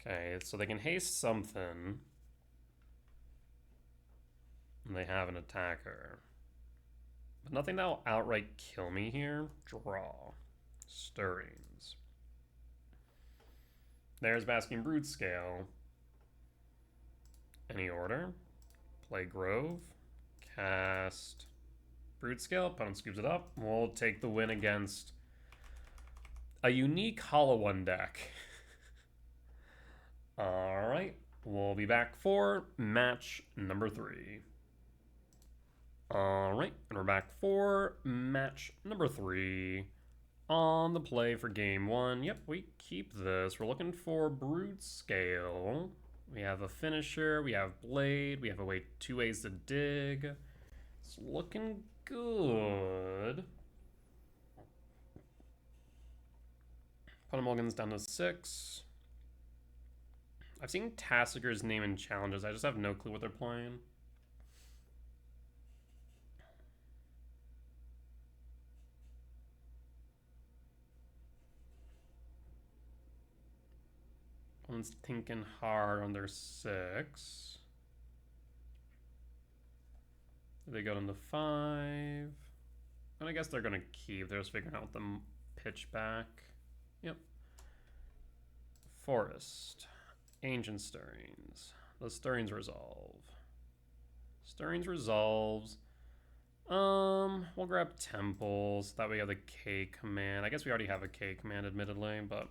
Okay, so they can haste something. And they have an attacker. But nothing that'll outright kill me here. Draw. Stirrings. There's Basking Broodscale. Any order. Play Grove. Cast Broodscale. Opponent scoops it up. We'll take the win against a unique Hollow One deck. Alright. We'll be back for match number 3. Alright, and we're back for match number 3. On the play for game 1. Yep, we keep this. We're looking for Broodscale. We have a finisher, we have Blade, we have 2 ways to dig. It's looking good. Mulligan's down to 6. I've seen Tassiger's name in challenges. I just have no clue what they're playing. One's thinking hard on their 6. They go down to 5. And I guess they're going to keep. They're just figuring out the pitch back. Yep. Forest. Ancient Stirrings. The Stirrings resolve. Stirrings resolves. We'll grab Temples. That way we have the K command. I guess we already have a K command, admittedly, but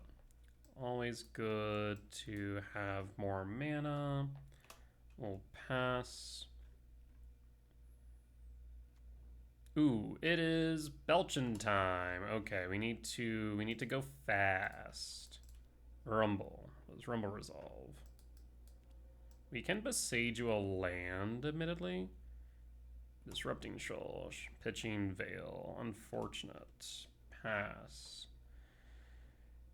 always good to have more mana. We'll pass. Ooh, it is Belcher time. Okay, we need to go fast. Rumble. What does Rumble resolve? We can Besage you a land, admittedly. Disrupting Shoal, Pitching Veil. Unfortunate. Pass.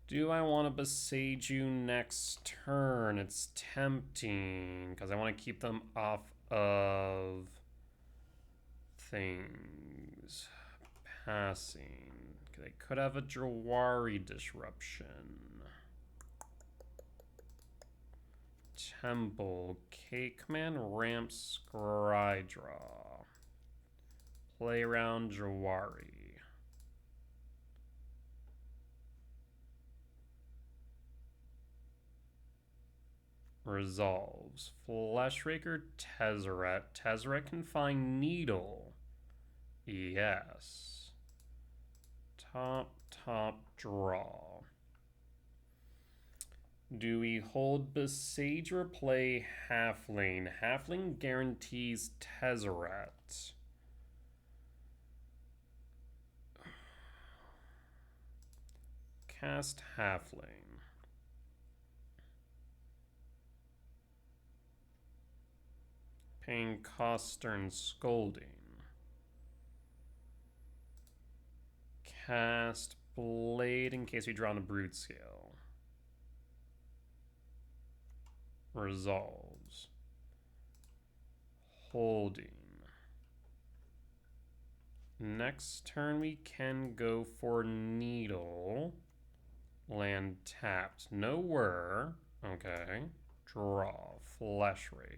Do I want to Besage you next turn? It's tempting, because I want to keep them off of things. Passing. They could have a Jawari Disruption. Temple. K command ramp scry draw. Play around Jawari. Resolves. Fleshraker Tezzeret. Tezzeret can find Needle. Yes. Top draw. Do we hold Besage or play Halfling? Halfling guarantees Tezzeret. Cast Halfling. Paying cost Stern Scolding. Cast Blade in case we draw on a Broodscale. Resolves. Holding. Next turn we can go for Needle. Land tapped. No whir. Okay. Draw. Fleshrake.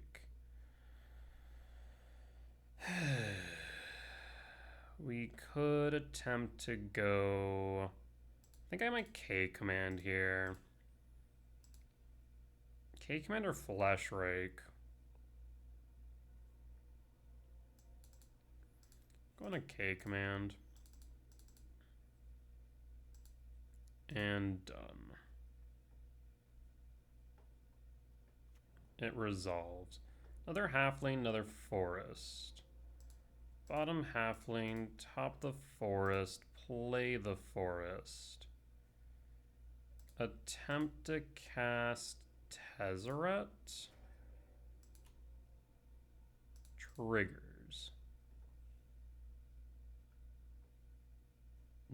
We could attempt to go... I think I might K command here. K command or Fleshrake? Go on a K command. And done. It resolves. Another halfling, another forest. Bottom halfling, top the forest, play the forest. Attempt to cast Tezzeret triggers.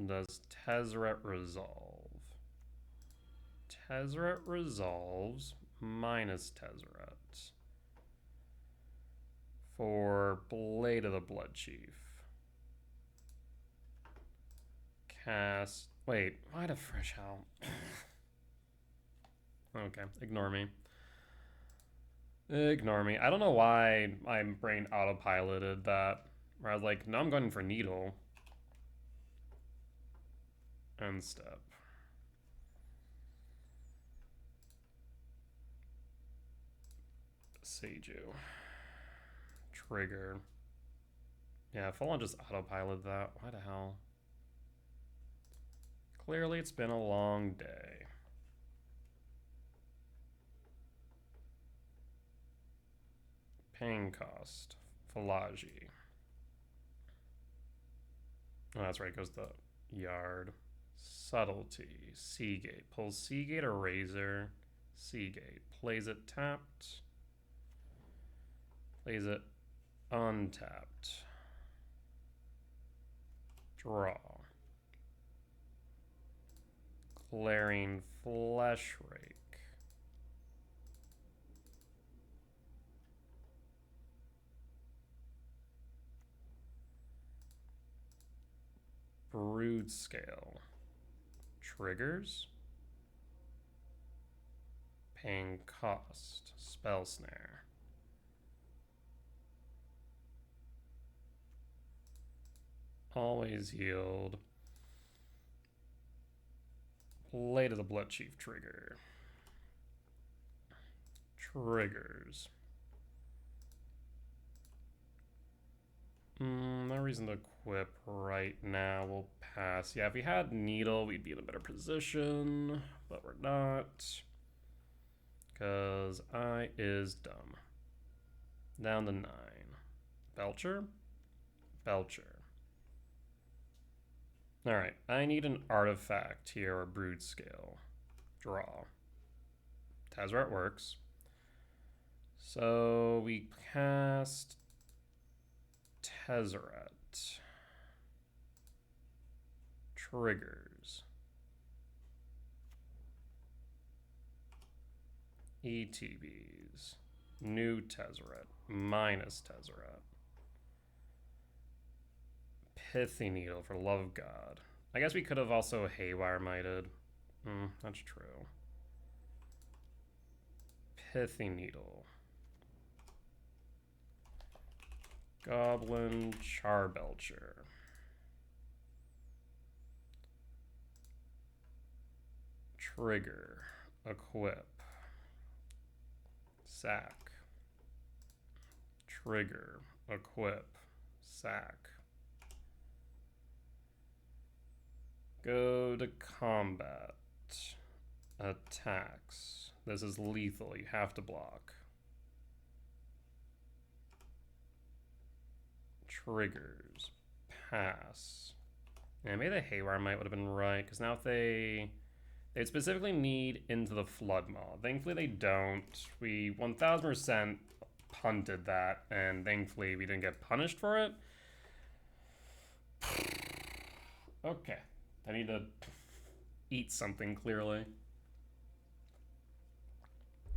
Does Tezzeret resolve? Tezzeret resolves minus Tezzeret for Blade of the Blood Chief. Cast. Wait, why the fresh hell? Okay, ignore me. Ignore me. I don't know why my brain autopiloted that. Where I was like, no, I'm going for Needle. End step. Seiju. Trigger. Yeah, full on just autopilot that. Why the hell? Clearly it's been a long day. Paying cost. Falaji. Oh, that's right, goes the yard. Subtlety. Seagate. Pulls Seagate or Razor. Seagate. Plays it tapped. Plays it untapped. Draw. Glaring Flesh Rake. Broodscale. Triggers. Paying cost. Spell Snare. Always yield. Blade of the Blood Chief trigger. Triggers. No reason to equip right now. We'll pass. Yeah, if we had Needle, we'd be in a better position, but we're not. Because I is dumb. Down to 9. Belcher? Belcher. Alright, I need an artifact here or Broodscale. Draw. Tezzeret works. So we cast Tezzeret. Triggers. ETBs. New Tezzeret. Minus Tezzeret. Pithy Needle for love of God. I guess we could have also Haywire Mighted. That's true. Pithy Needle. Goblin Charbelcher. Trigger. Equip. Sack. Trigger. Equip. Sack. Go to combat. Attacks. This is lethal. You have to block. Triggers. Pass. And maybe the Haywire Might would have been right, because now if they'd specifically need Into the Flood Maw. Thankfully they don't. We 1000% punted that, and thankfully we didn't get punished for it. Okay. I need to eat something, clearly.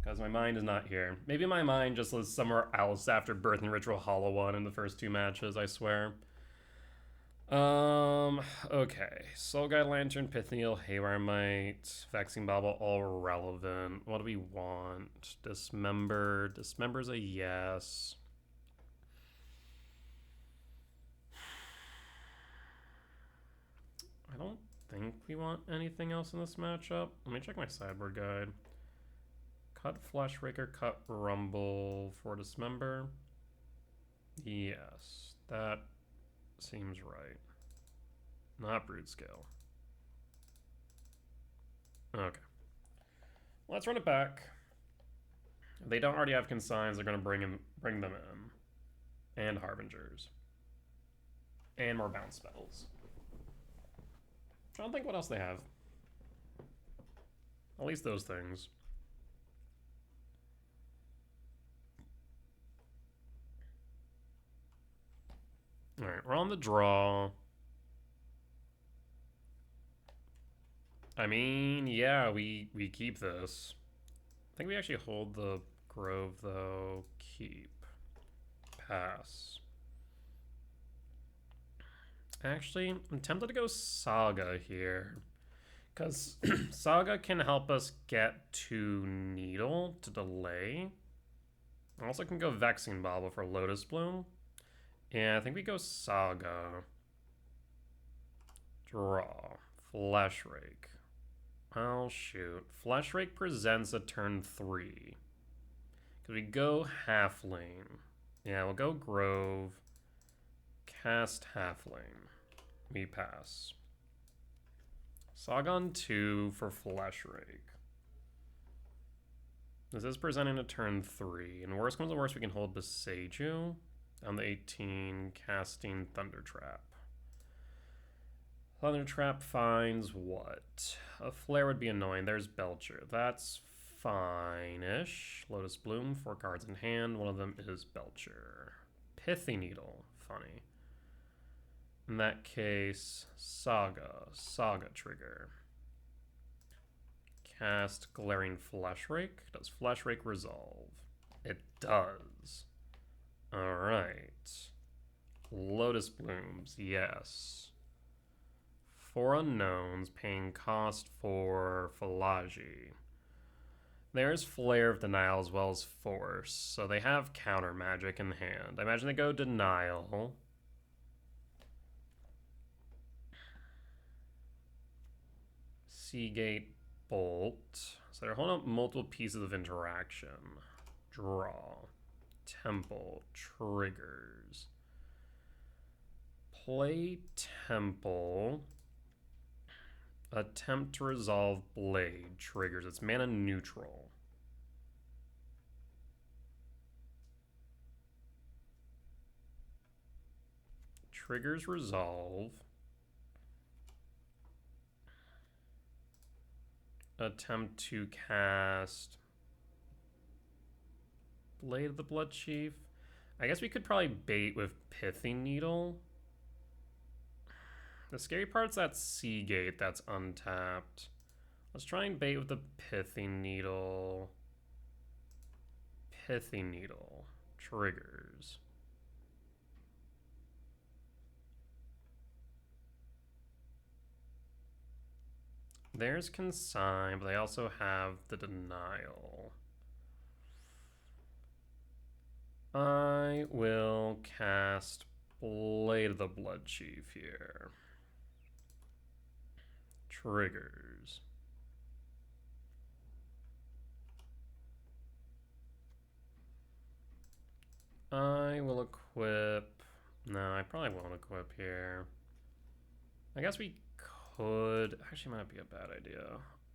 Because my mind is not here. Maybe my mind just was somewhere else after Birthing Ritual Hollow 1 in the first 2 matches, I swear. Okay. Soul Guide Lantern, Pithneal, Haywire Might, Vexing Bauble, all relevant. What do we want? Dismember. Dismember's a yes. I don't think we want anything else in this matchup. Let me check my sideboard guide. Cut Flesh Raker, cut Rumble for Dismember. Yes, that seems right. Not Broodscale. Okay. Let's run it back. If they don't already have consigns, they're going to bring them in. And Harbingers. And more bounce spells. I don't think what else they have. At least those things. Alright, we're on the draw. I mean, yeah, we keep this. I think we actually hold the Grove, though. Keep. Pass. Actually, I'm tempted to go Saga here. Because Saga can help us get to Needle to delay. I also can go Vexing Bauble for Lotus Bloom. Yeah, I think we go Saga. Draw. Flesh Rake. Oh, shoot. Flesh Rake presents a turn 3. Because we go Halfling. Yeah, we'll go Grove. Cast Halfling. We pass. Saga 2 for Flesh Rake. This is presenting a turn 3. And worst comes to worst, we can hold Beseiju. On the 18, casting Thunder Trap. Thunder Trap finds what? A Flare would be annoying. There's Belcher. That's fine-ish. Lotus Bloom, 4 cards in hand. One of them is Belcher. Pithy Needle. Funny. In that case, Saga. Saga trigger. Cast Glaring Flesh Rake. Does Flesh Rake resolve? It does. Alright. Lotus Blooms, yes. 4 unknowns, paying cost for Philagi. There's Flare of Denial as well as Force, so they have counter magic in hand. I imagine they go Denial. Seagate, Bolt. So they're holding up multiple pieces of interaction. Draw. Temple. Triggers. Play Temple. Attempt to resolve Blade. Triggers. It's mana neutral. Triggers resolve. Attempt to cast Blade of the Blood Chief. I guess we could probably bait with Pithy Needle. The scary part's that Seagate that's untapped. Let's try and bait with the Pithy Needle. Pithy Needle. Triggers. There's Consign, but they also have the Denial. I will cast Blade of the Blood Chief here. Triggers. I will equip... No, I probably won't equip here. I guess we could... Actually, might be a bad idea.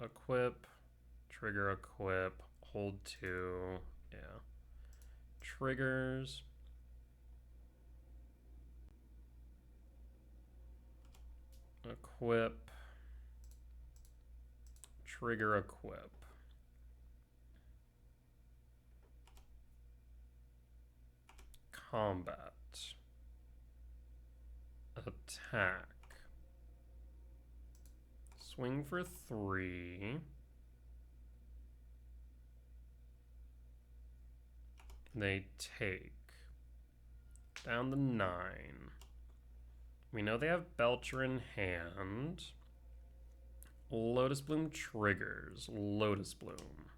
Equip, trigger, equip, hold 2. Yeah. Triggers. Equip. Trigger, equip. Combat. Attack. Swing for 3. They take. Down to 9. We know they have Belcher in hand. Lotus Bloom triggers. Lotus Bloom.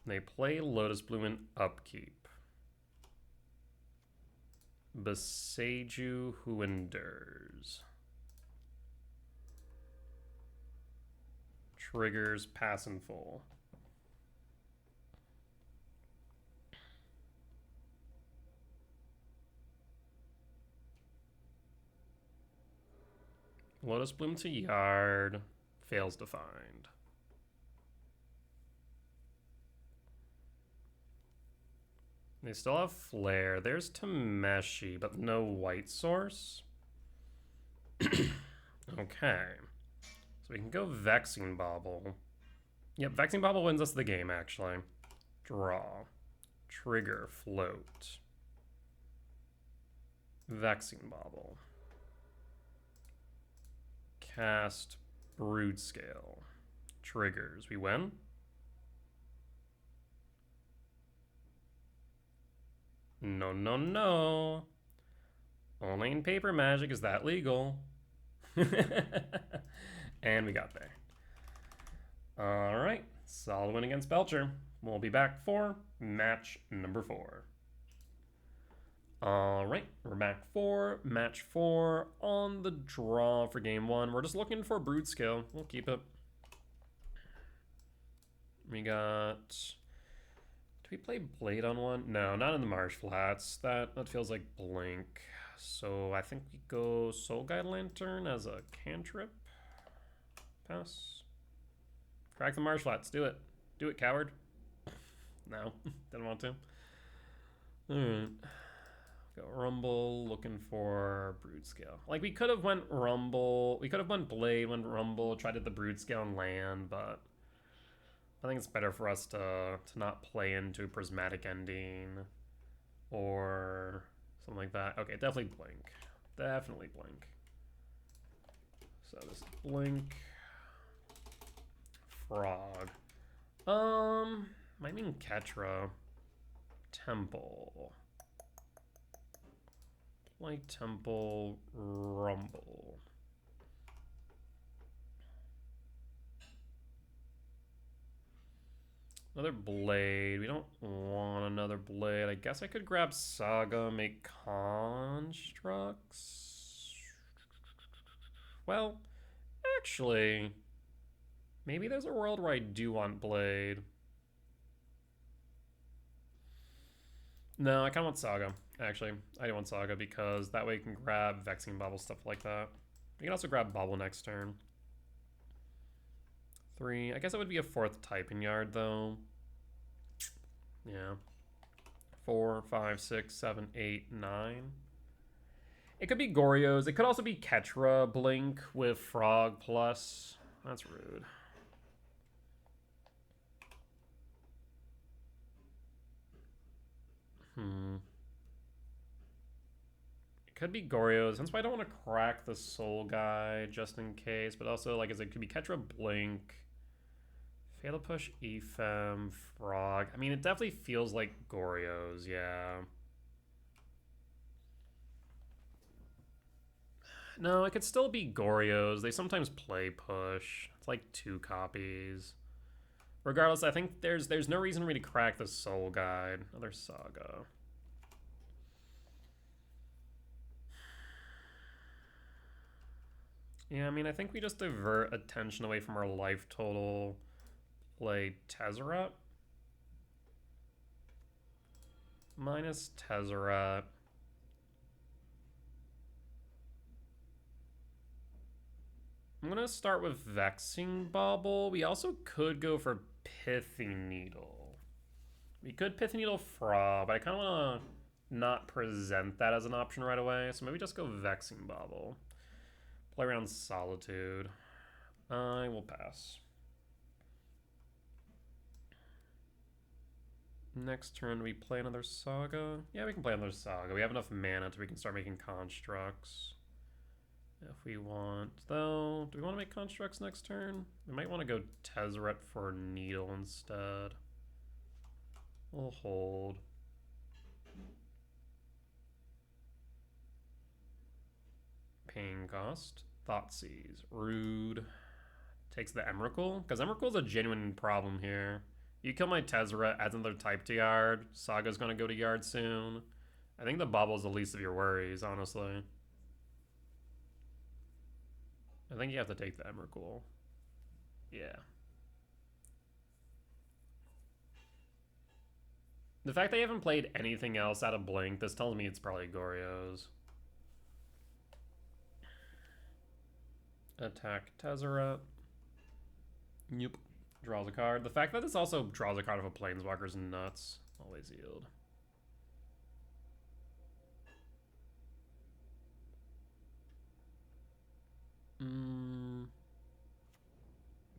They play Lotus Bloom in upkeep. Beseiju who endures. Triggers pass in full. Lotus Bloom to yard. Fails to find. They still have Flare. There's Tameshi, but no white source. Okay. So we can go Vexing Bauble. Yep, Vexing Bauble wins us the game, actually. Draw. Trigger, float. Vexing Bauble. Cast Broodscale. Triggers. We win? No, no, no. Only in paper magic is that legal. And we got there. Alright. Solid win against Belcher. We'll be back for match number 4. Alright, we're back for match 4 on the draw for game 1. We're just looking for Broodscale. We'll keep it. We got... Do we play Blade on one? No, not in the Marsh Flats. That feels like Blink. So I think we go Soul Guide Lantern as a cantrip. Pass. Crack the Marsh Flats. Do it. Do it, coward. No, didn't want to. Alright. Go Rumble, looking for Broodscale. Like, we could have went Rumble. We could have went Blade, went Rumble, tried at the Broodscale and land, but I think it's better for us to not play into Prismatic Ending or something like that. Okay, definitely Blink. Definitely Blink. So this is Blink. Frog. Might mean Ketra. Temple. Play Temple, Rumble. Another Blade. We don't want another Blade. I guess I could grab Saga, make Constructs. Well, actually, maybe there's a world where I do want Blade. No, I kind of want Saga, actually. I do want Saga because that way you can grab Vexing Bauble, stuff like that. You can also grab Bauble next turn. 3. I guess it would be a 4th typing yard, though. Yeah. 4, 5, 6, 7, 8, 9. It could be Goryo's. It could also be Ketra Blink with Frog Plus. That's rude. It could be Goryo's. That's why I don't want to crack the Soul Guy just in case. But also, like, it could be Ketra Blink, Fatal Push, Ephem, Frog. I mean, it definitely feels like Goryo's, yeah. No, it could still be Goryo's. They sometimes play push. It's like 2 copies. Regardless, I think there's no reason for me to crack the Soul Guide. Another Saga. Yeah, I mean, I think we just divert attention away from our life total. Play Tezzeret. Minus Tezzeret. I'm going to start with Vexing Bauble. We also could go for Pithing Needle. We could Pithing Needle Fra, but I kind of want to not present that as an option right away. So maybe just go Vexing Bauble. Play around Solitude. I will pass. Next turn, we play another Saga. Yeah, we can play another Saga. We have enough mana so we can start making constructs. If we want, though, do we want to make constructs next turn? We might want to go Tezzeret for Needle instead. We'll hold. Pain cost. Thoughtseize. Rude. Takes the Emrakul? Because Emrakul's a genuine problem here. You kill my Tezzeret, adds another type to yard. Saga's going to go to yard soon. I think the Bauble's the least of your worries, honestly. I think you have to take the Emrakul. Yeah. The fact they haven't played anything else out of Blink, this tells me it's probably Goryo's. Attack Tezzeret. Yep. Draws a card. The fact that this also draws a card of a Planeswalker is nuts. Always yield.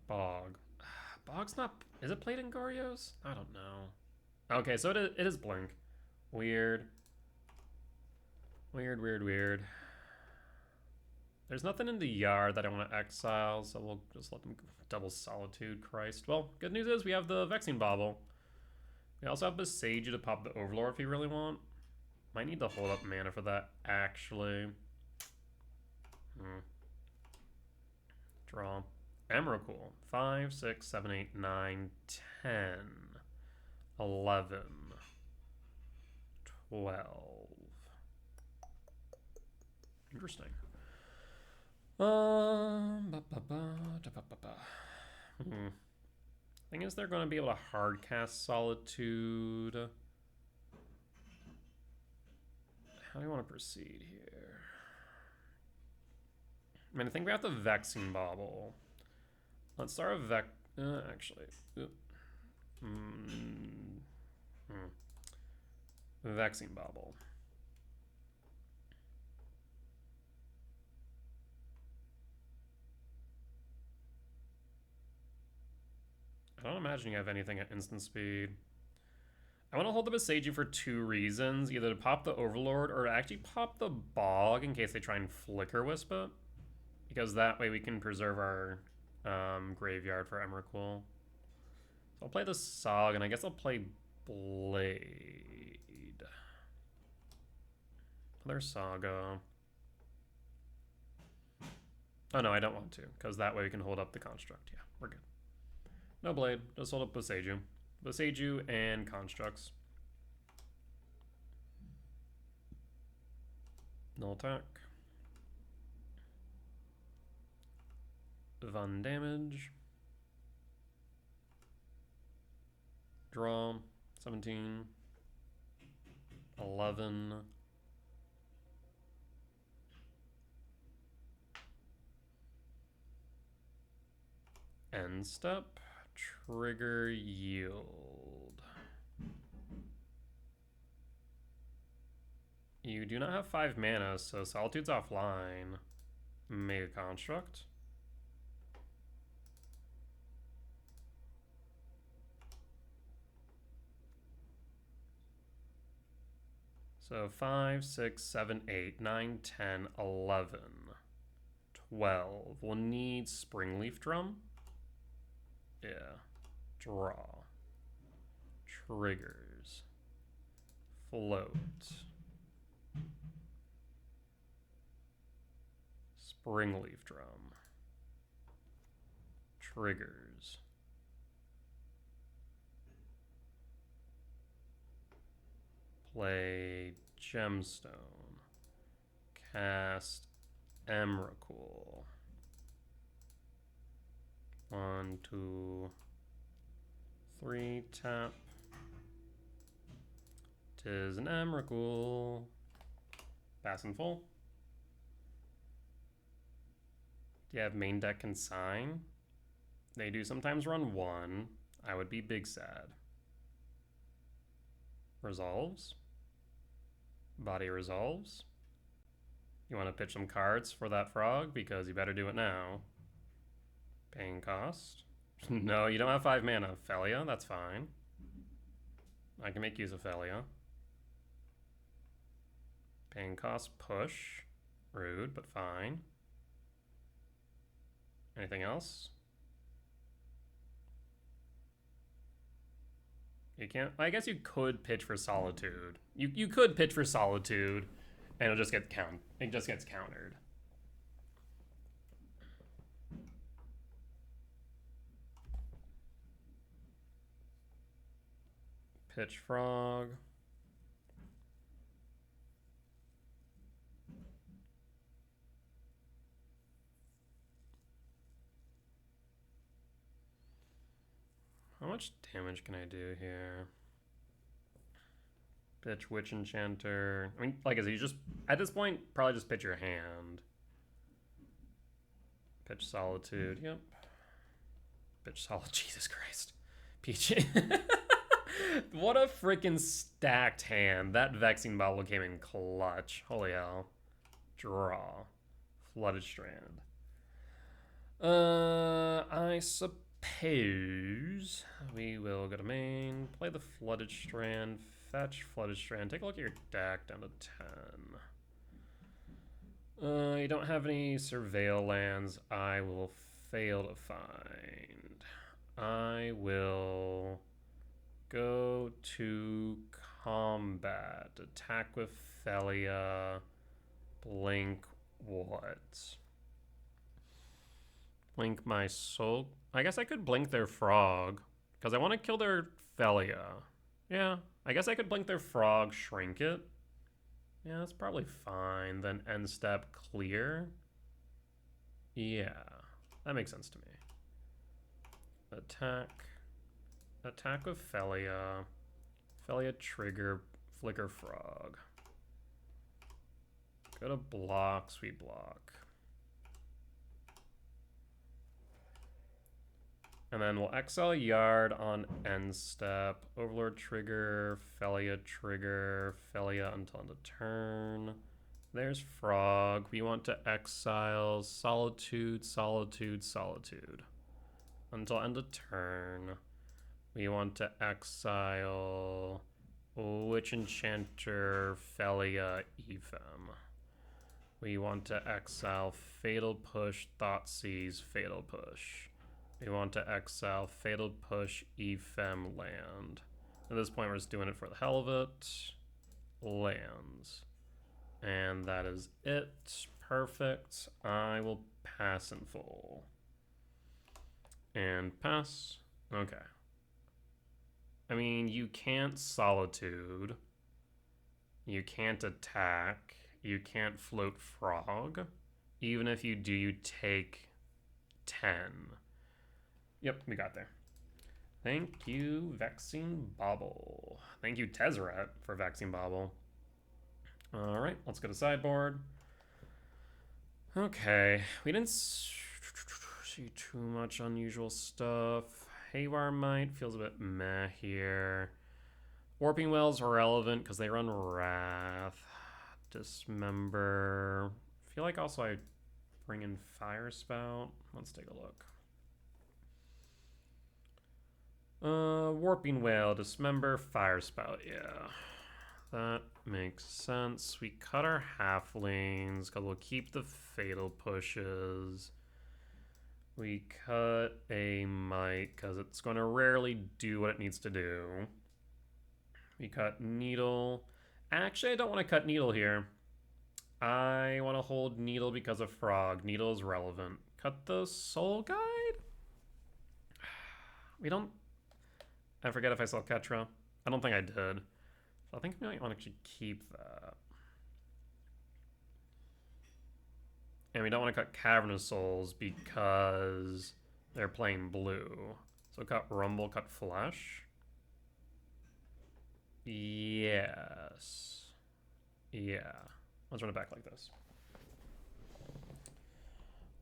Bog. Bog's not... Is it played in Goryo's? I don't know. Okay, so it is Blink. Weird. Weird, weird, weird. There's nothing in the yard that I want to exile, so we'll just let them double Solitude. Christ. Well, good news is we have the Vexing Bauble. We also have Besage to pop the Overlord if we really want. Might need to hold up mana for that, actually. Draw. Emrakul. 5, 6, 7, 8, 9, 10, 11, 12. Interesting. Thing is, they're going to be able to hard cast Solitude. How do you want to proceed here? I mean, I think we have the Vexing Bauble. Let's start with actually. Vexing Bauble. I don't imagine you have anything at instant speed. I want to hold the Besage for 2 reasons. Either to pop the Overlord or to actually pop the Bog in case they try and Flicker Wisp it. Because that way we can preserve our graveyard for Emrakul. So I'll play the Sog, and I guess I'll play Blade. Another Saga. Oh no, I don't want to, because that way we can hold up the Construct. Yeah, we're good. No Blade, just hold up Boseiju. Boseiju and Constructs. No attack. 1 damage. Draw. 17. 11. End step. Trigger yield. You do not have 5 mana, so Solitude's offline. Mega Construct. So 5, 6, 7, 8, 9, 10, 11, 12. We'll need Springleaf Drum. Yeah. Draw. Triggers. Float. Springleaf Drum. Triggers. Play Gemstone. Cast Emrakul. 1, 2, 3, tap. 'Tis an Emrakul. Pass in full. Do you have main deck Consign? They do sometimes run 1. I would be big sad. Resolves. Body resolves. You want to pitch some cards for that frog? Because you better do it now. Paying cost. No, you don't have 5 mana. Felia, that's fine. I can make use of Felia. Paying cost, push. Rude, but fine. Anything else? You can't. I guess you could pitch for Solitude. You could pitch for Solitude, and it'll just get it just gets countered. Pitch Frog. How much damage can I do here? Pitch Witch Enchanter. I mean, like I said, you just, at this point, probably just pitch your hand. Pitch Solitude, yep. Pitch Solitude, Jesus Christ. Peach. What a freaking stacked hand. That Vexing Bauble came in clutch. Holy hell. Draw. Flooded Strand. I suppose we will go to main, play the Flooded Strand, fetch Flooded Strand, take a look at your deck down to 10. You don't have any surveil lands. I will fail to find. I will go to combat. Attack with Felia. Blink what? Blink my soul. I guess I could blink their frog. Because I want to kill their Felia. Yeah, I guess I could blink their frog, shrink it. Yeah, that's probably fine. Then end step clear. Yeah, that makes sense to me. Attack. Attack with Felia. Felia trigger, flicker frog. Go to block, sweet block. And then we'll exile Yard on end step. Overlord trigger, Felia trigger, Felia until end of turn. There's Frog. We want to exile Solitude, Solitude, Solitude. Until end of turn. We want to exile Witch Enchanter, Felia, Ephem. We want to exile Fatal Push, Thoughtseize, Fatal Push. We want to exile Fatal Push, Ephem, land. At this point, we're just doing it for the hell of it. Lands. And that is it. Perfect. I will pass in full. And pass. Okay. I mean, you can't Solitude. You can't attack. You can't float Frog. Even if you do, you take 10. Yep, we got there. Thank you, Vaccine Bobble. Thank you, Tezzeret, for Vaccine Bobble. All right, let's go to sideboard. Okay, we didn't see too much unusual stuff. Haywire Might feels a bit meh here. Warping Well's relevant because they run Wrath. Dismember. I feel like also I bring in Fire Spout. Let's take a look. Warping Whale, Dismember, Fire Spout, yeah. That makes sense. We cut our halflings because we'll keep the fatal pushes. We cut a Might because it's going to rarely do what it needs to do. We cut Needle. Actually, I don't want to cut Needle here. I want to hold Needle because of Frog. Needle is relevant. Cut the Soul Guide? We don't... I forget if I saw Ketra. I don't think I did. So I think we might want to actually keep that. And we don't want to cut Cavernous Souls because they're playing blue. So cut Rumble, cut Flesh. Yes. Yeah. Let's run it back like this.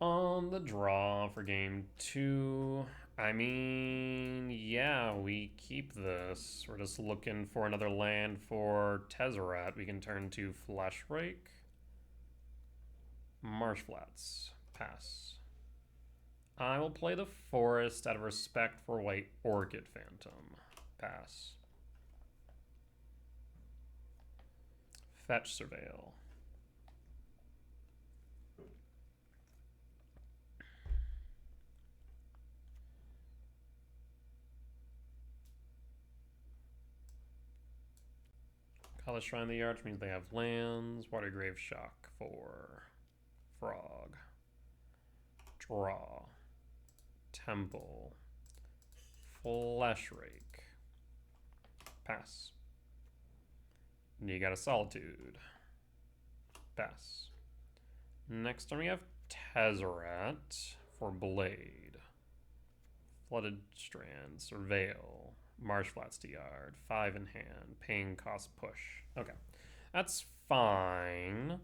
On the draw for game 2. I mean, yeah, we keep this. We're just looking for another land for Tezzeret. We can turn to Flesh Rake. Marsh Flats. Pass. I will play the Forest out of respect for White Orchid Phantom. Pass. Fetch Surveil. Color Shrine of the Arch means they have lands. Watergrave Shock for Frog. Draw. Temple. Flesh Rake. Pass. And you got a Solitude. Pass. Next turn we have Tezzeret for Blade. Flooded Strand. Surveil. Marsh Flats to Yard. 5 in hand. Paying cost push. Okay. That's fine.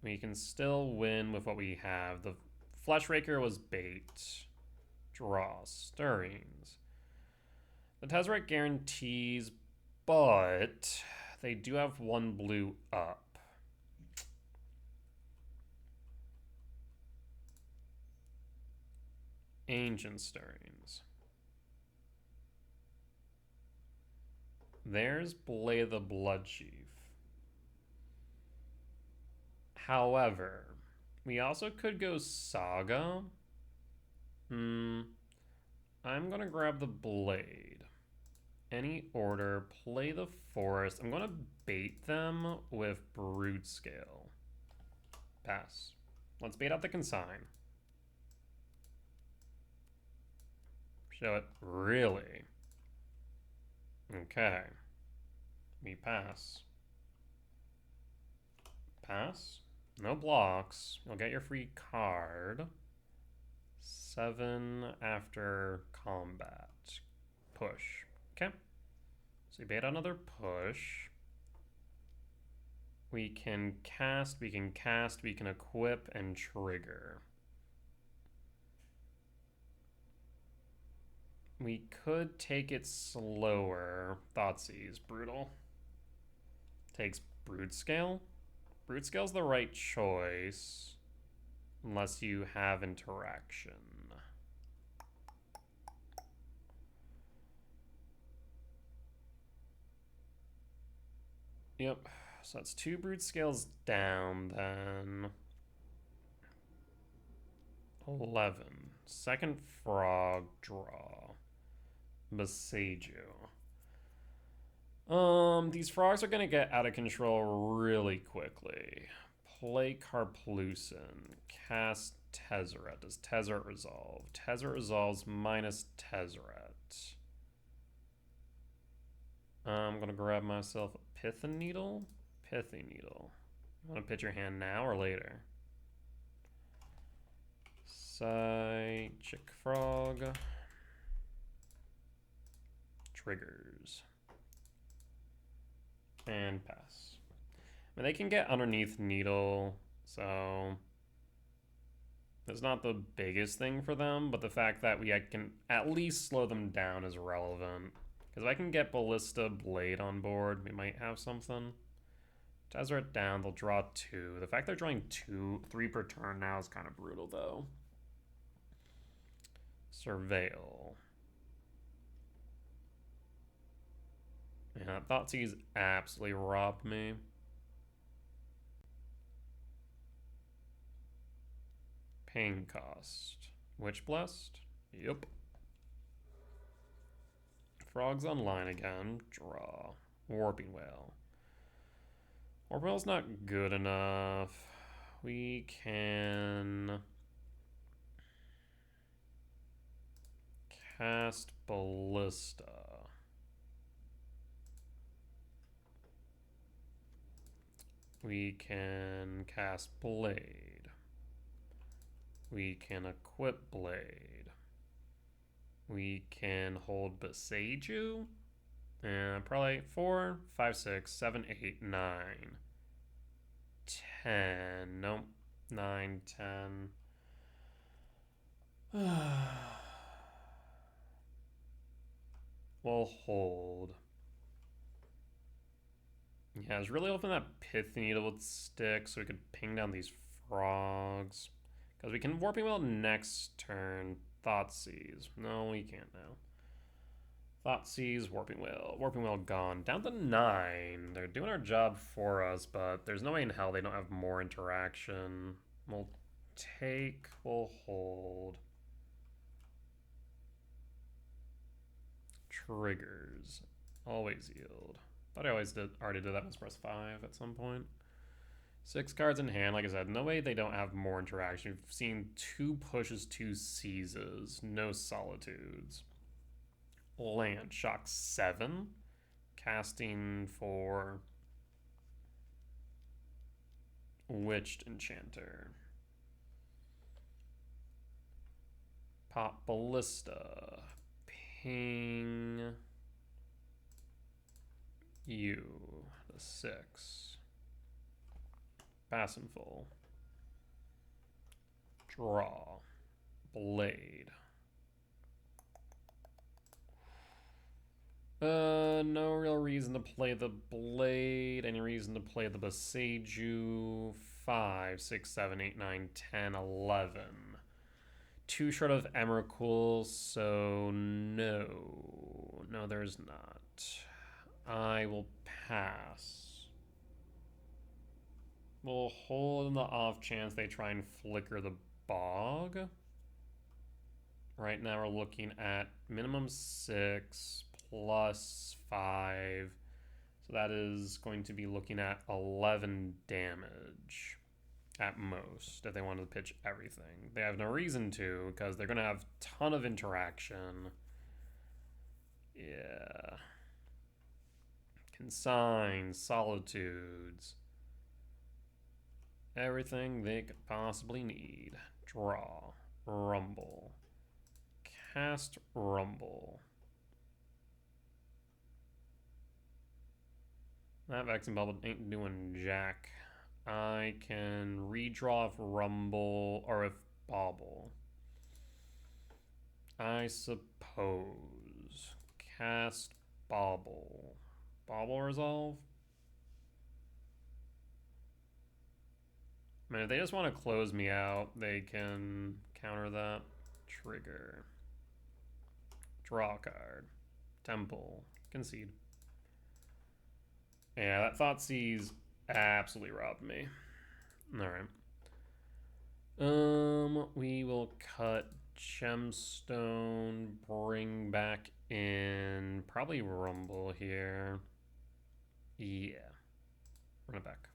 We can still win with what we have. The Flesh Raker was bait. Draw. Stirrings. The Tezzeret guarantees, but they do have 1 blue up. Ancient Stirrings. There's Blade the Bloodchief. However, we also could go Saga. I'm gonna grab the Blade. Any order, play the Forest. I'm gonna bait them with Broodscale. Pass. Let's bait out the Consign. Show it. Really? Okay. We pass. Pass. No blocks. You'll get your free card. 7 after combat. Push. Okay. So we bait another push. We can cast, we can equip, and trigger. We could take it slower. Thoughtseize. Brutal. Takes Broodscale. Broodscale's the right choice. Unless you have interaction. Yep. So that's 2 Broodscales down then. 11. Second frog draw. Besage you. These frogs are gonna get out of control really quickly. Play Karplusin. Cast Tezzeret. Does Tezzeret resolve? Tezzeret resolves minus Tezzeret. I'm gonna grab myself a Pithing Needle. Pithing Needle. You wanna pitch your hand now or later? Psychic Frog. Triggers. And pass. I mean, they can get underneath Needle, so it's not the biggest thing for them, but the fact that we can at least slow them down is relevant. Because if I can get Ballista Blade on board, we might have something. Tezzeret down, they'll draw 2. The fact they're drawing 3 per turn now is kind of brutal, though. Surveil. Yeah, Thoughtseize absolutely robbed me. Pain cost. Witch Blessed? Yep. Frogs online again. Draw. Warping Whale. Warping Whale's not good enough. We can cast Ballista. We can cast Blade. We can equip Blade. We can hold Besage you. And probably 4, 5, 6, 7, 8, 9, 10. Nope. 9, 10. We'll hold. Yeah, I was really hoping that Pith Needle would stick so we could ping down these frogs. Because we can Warping Whale next turn. Thoughtseize. No, we can't now. Thoughtseize, Warping Whale. Warping Whale gone. Down to 9. They're doing our job for us, but there's no way in hell they don't have more interaction. We'll take, we'll hold. Triggers. Always yield. Thought I already did that. Let's press 5 at some point. 6 cards in hand. Like I said, no way they don't have more interaction. We've seen 2 pushes, 2 seizes, no solitudes. Land. Shock 7. Casting for Witched Enchanter. Pop Ballista. Ping you. The 6. Pass in full. Draw. Blade. No real reason to play the Blade. Any reason to play the Besage? 5, 6, 7, 8, 9, 10, 11. 2 short of Emrakul, so no. No, there's not. I will pass. We'll hold in the off chance they try and flicker the bog. Right now we're looking at minimum 6 plus 5. So that is going to be looking at 11 damage at most if they wanted to pitch everything. They have no reason to because they're going to have a ton of interaction. Yeah. Consigns, solitudes. Everything they could possibly need. Draw. Rumble. Cast Rumble. That Vexing Bubble ain't doing jack. I can redraw if Rumble or if Bobble. I suppose. Cast Bobble. Bobble Resolve? I mean, if they just want to close me out, they can counter that. Trigger. Draw a card. Temple. Concede. Yeah, that Thoughtseize absolutely robbed me. Alright. We will cut Gemstone, bring back in probably Rumble here. Yeah. Run it back.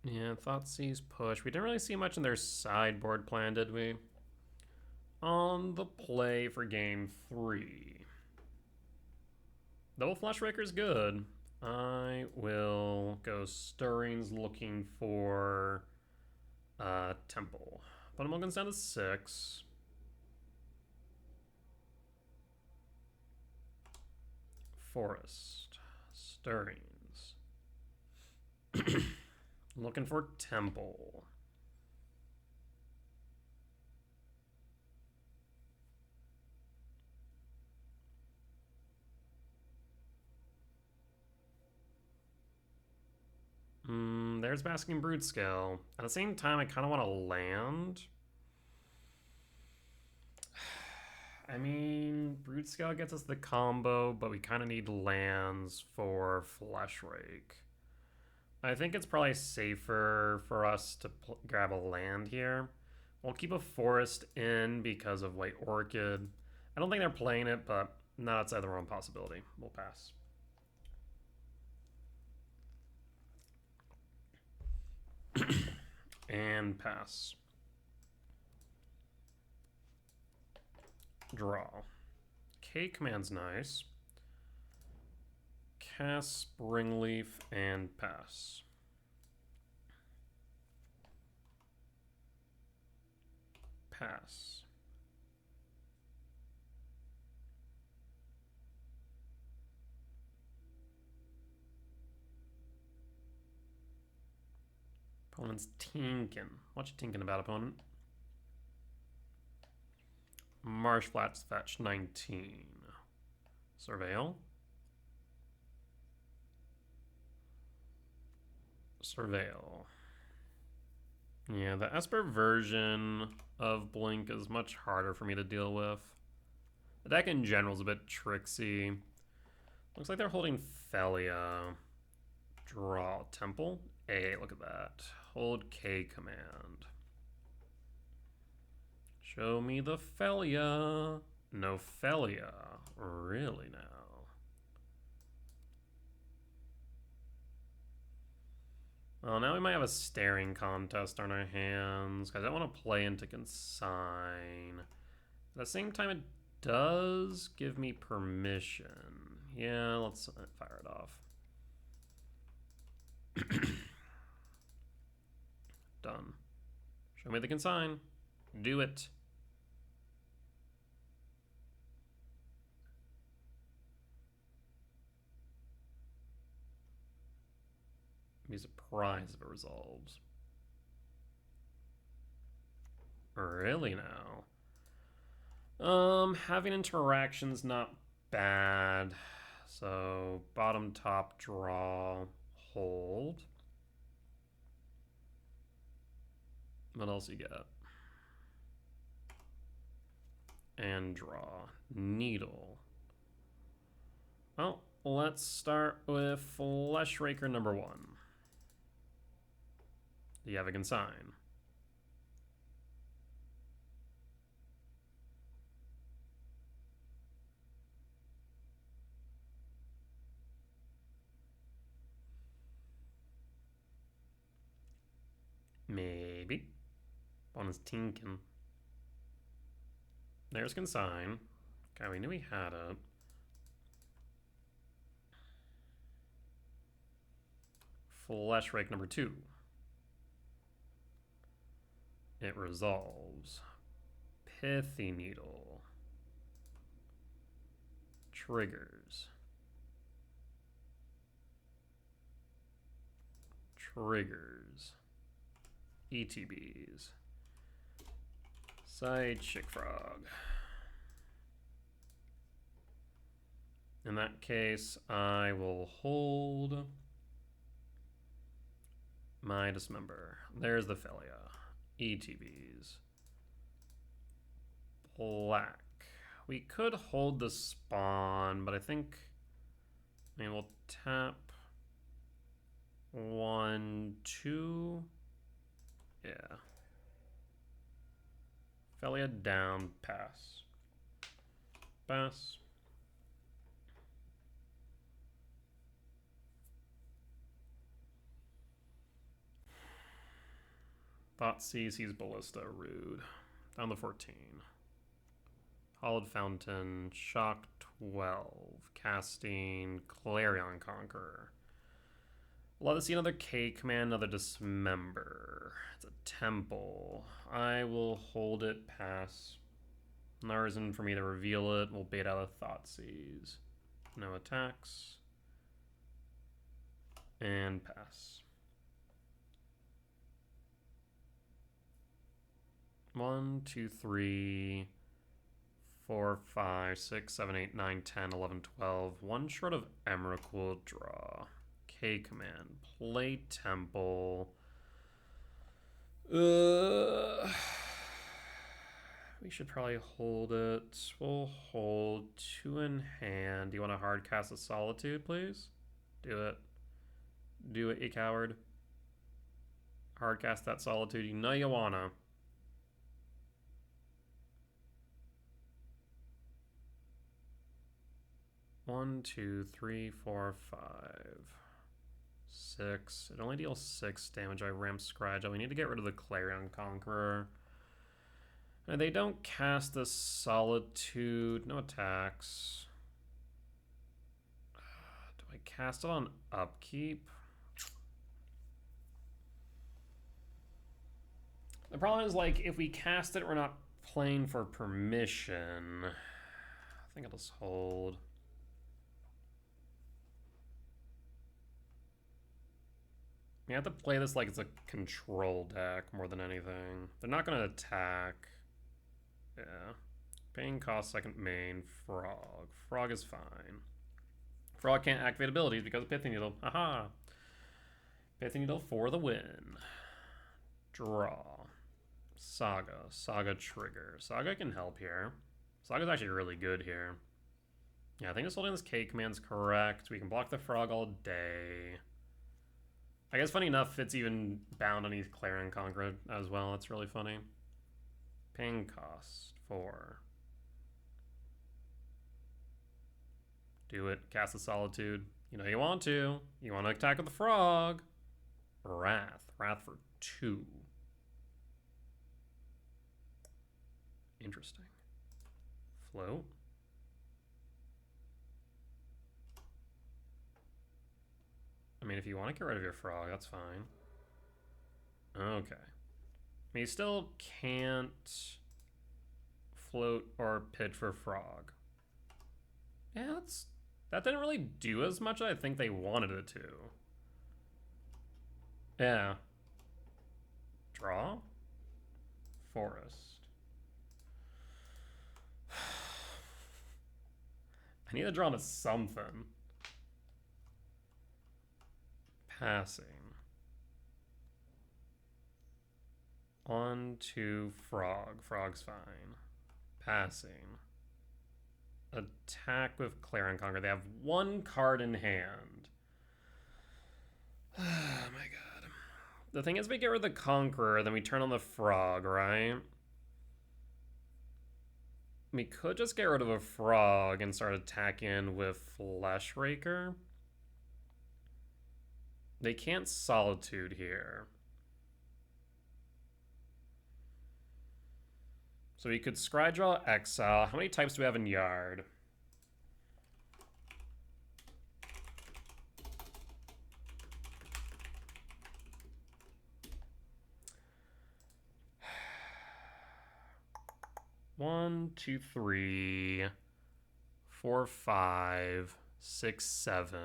Yeah, Thoughtseize push. We didn't really see much in their sideboard plan, did we? On the play for game 3. Double Fleshraker is good. I will go Stirrings looking for Temple. But I'm looking down to 6. Forest. Stirrings. Looking for Temple. There's Basking Broodscale. At the same time, I kind of want to land. I mean, Broodscale gets us the combo, but we kind of need lands for Fleshrake. I think it's probably safer for us to grab a land here. We'll keep a forest in because of White Orchid. I don't think they're playing it, but not outside the realm possibility. We'll pass. And pass. Draw. K command's nice. Cast Springleaf and pass. Pass. Opponent's tinkin'. What you tinkin' about, opponent? Marsh Flats fetch 19. Surveil. Surveil. Yeah, the Esper version of Blink is much harder for me to deal with. The deck in general is a bit tricksy. Looks like they're holding Felia. Draw Temple. Hey, look at that. Hold K command. Show me the Felia. No Felia. Really now. Well, now we might have a staring contest on our hands, because I don't want to play into Consign. At the same time, it does give me permission. Yeah, let's fire it off. Done. Show me the Consign. Do it. Be surprised if it resolves. Really now? Having interactions not bad. So bottom top draw, hold. What else you got? And draw. Needle. Well, let's start with Fleshraker number 1. Do you have a consign? Maybe. Bonus Tinkin. There's consign. Okay, we knew we had it. Fleshrake number 2. It resolves. Pithy Needle. Triggers. Triggers. ETBs. Side Chick Frog. In that case, I will hold my Dismember. There's the Philia. ETBs. Black. We could hold the Spawn, but I think, we'll tap 1, 2. Yeah. Philia down, pass. Pass. Thoughtseize, he's Ballista, rude. Down to 14. Hollowed Fountain, Shock 12. Casting, Clarion Conqueror. Love to see another K command, another Dismember. It's a Temple. I will hold it, pass. No reason for me to reveal it. We'll bait out a Thoughtseize. No attacks. And pass. 1, 2, 3, 4, 5, 6, 7, 8, 9, 10, 11, 12. One short of Emrakul, draw. K command. Play Temple. We should probably hold it. We'll hold 2 in hand. Do you want to hard cast a Solitude, please? Do it. Do it, you coward. Hard cast that Solitude. You know you wanna. One, 2, 3, 4, 5, 6. It only deals 6 damage. I ramp Scratch. We need to get rid of the Clarion Conqueror. And they don't cast the Solitude. No attacks. Do I cast it on upkeep? The problem is, like, if we cast it, we're not playing for permission. I think I'll just hold. You have to play this like it's a control deck more than anything. They're not going to attack. Yeah. Pain cost second main. Frog. Frog is fine. Frog can't activate abilities because of Pithy Needle. Haha. Pithy Needle for the win. Draw. Saga. Saga trigger. Saga can help here. Saga's actually really good here. Yeah, I think just holding this K command's correct. We can block the frog all day. I guess funny enough, it's even bound on each Clarion Conqueror as well. That's really funny. Ping cost 4. Do it. Cast the Solitude. You know you want to. You want to attack with the frog. Wrath. Wrath for 2. Interesting. Float. I mean, if you want to get rid of your frog, that's fine. Okay. I mean, you still can't float or pitch for frog. Yeah, that didn't really do as much as I think they wanted it to. Yeah. Draw. Forest. I need to draw into something. Passing. 1, 2, frog. Frog's fine. Passing. Attack with Clear and Conquer. They have 1 card in hand. Oh my god. The thing is, we get rid of the Conqueror, then we turn on the Frog, right? We could just get rid of a Frog and start attacking with Flesh Raker. They can't Solitude here. So we could Scrydraw Exile. How many types do we have in Yard? One, 2, 3, 4, 5, 6, 7,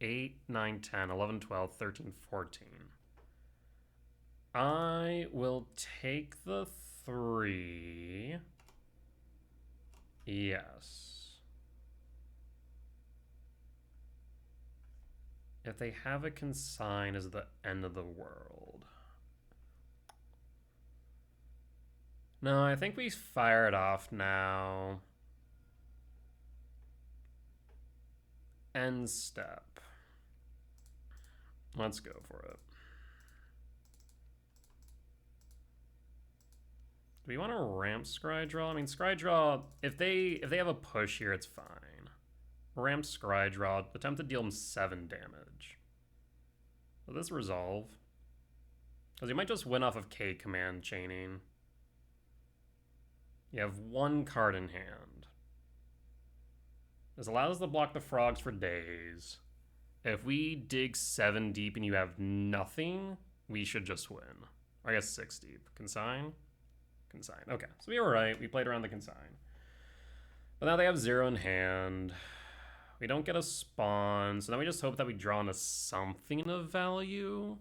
8, 9, 10, 11, 12, 13, 14. I will take the 3. Yes. If they have a consign as the end of the world. No, I think we fire it off now. End step. Let's go for it. Do we want to ramp Scrydraw? I mean, Scrydraw, if they have a push here, it's fine. Ramp Scrydraw, attempt to deal him 7 damage. Will this resolve? Because he might just win off of K command chaining. You have 1 card in hand. This allows us to block the frogs for days. If we dig 7 deep and you have nothing, we should just win. Or I guess 6 deep. Consign? Consign. Okay, so we were right. We played around the consign. But now they have 0 in hand. We don't get a spawn, so then we just hope that we draw into something of value.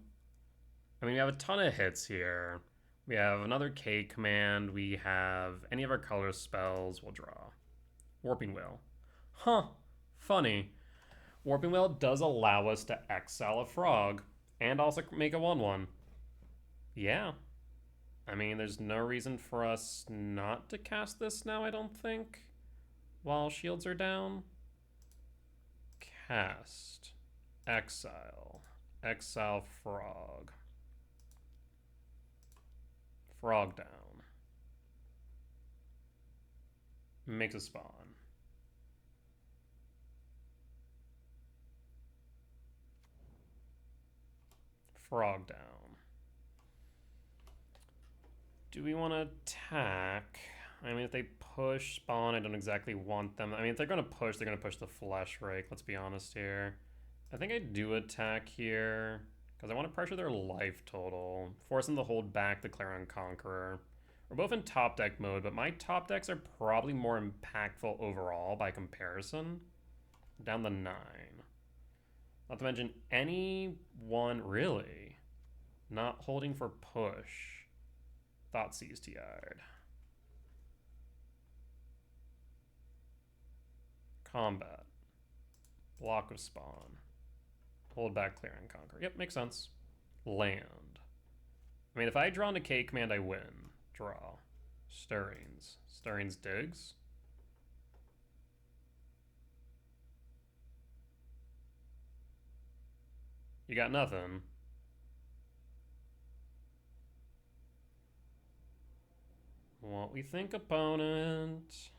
I mean, we have a ton of hits here. We have another K command. We have any of our color spells. We'll draw. Warping Whale. Huh. Funny. Warping Whale does allow us to exile a frog and also make a 1/1. Yeah. I mean, there's no reason for us not to cast this now, I don't think, while shields are down. Cast. Exile. Exile frog. Frog down. Makes a spawn. Frog down. Do we want to attack? I mean, if they push spawn, I don't exactly want them. I mean, if they're going to push, they're going to push the Flesh Rake. Let's be honest here. I think I do attack here because I want to pressure their life total. Force them to hold back the Clarion Conqueror. We're both in top deck mode, but my top decks are probably more impactful overall by comparison. Down the 9. Not to mention anyone really not holding for push. Thoughtseize to Yard. Combat. Block of spawn. Hold back, clear, and conquer. Yep, makes sense. Land. I mean, if I draw into K command, I win. Draw. Stirrings. Stirrings digs. You got nothing. What we think, opponent.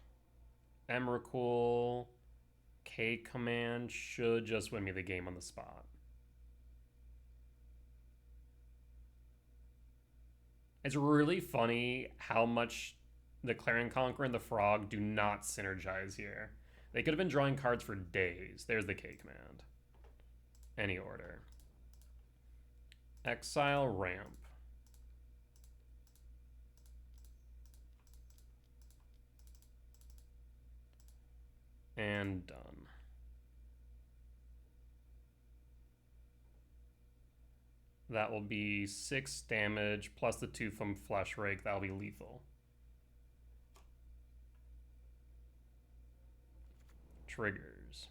Emrakul. K command should just win me the game on the spot. It's really funny how much the Clarion Conqueror and the Frog do not synergize here. They could have been drawing cards for days. There's the K command. Any order. Exile ramp. And done. That will be 6 damage plus the 2 from Flesh Rake. That'll be lethal. Triggers.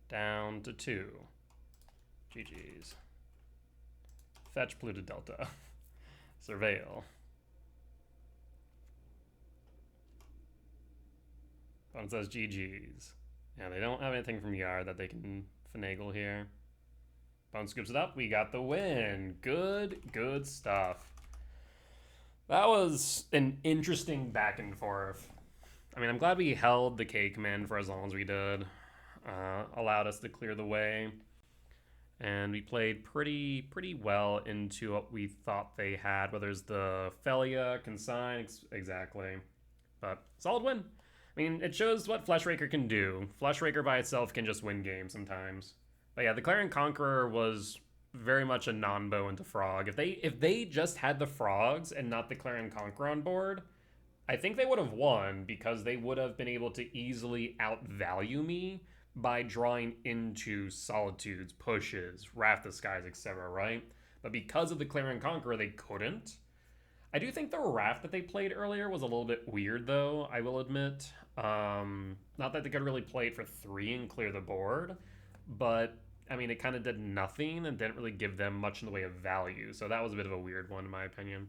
Down to 2. GG's. Fetch Polluted Delta. Surveil. Opponent says GG's. Yeah, they don't have anything from Yard that they can finagle here. Opponent scoops it up. We got the win. Good stuff. That was an interesting back and forth. I mean, I'm glad we held the K command for as long as we did. Allowed us to clear the way. And we played pretty well into what we thought they had, whether it's the Felia, Consign, exactly. But solid win. I mean, it shows what Fleshraker can do. Fleshraker by itself can just win games sometimes. But yeah, the Clarion Conqueror was very much a non-bow into Frog. If they just had the Frogs and not the Clarion Conqueror on board, I think they would have won because they would have been able to easily outvalue me by drawing into Solitudes, Pushes, Wrath of Skies, etc., right? But because of the Clarion Conqueror, they couldn't. I do think the Wrath that they played earlier was a little bit weird, though, I will admit. Not that they could really play it for 3 and clear the board, but, I mean, it kind of did nothing and didn't really give them much in the way of value, so that was a bit of a weird one, in my opinion.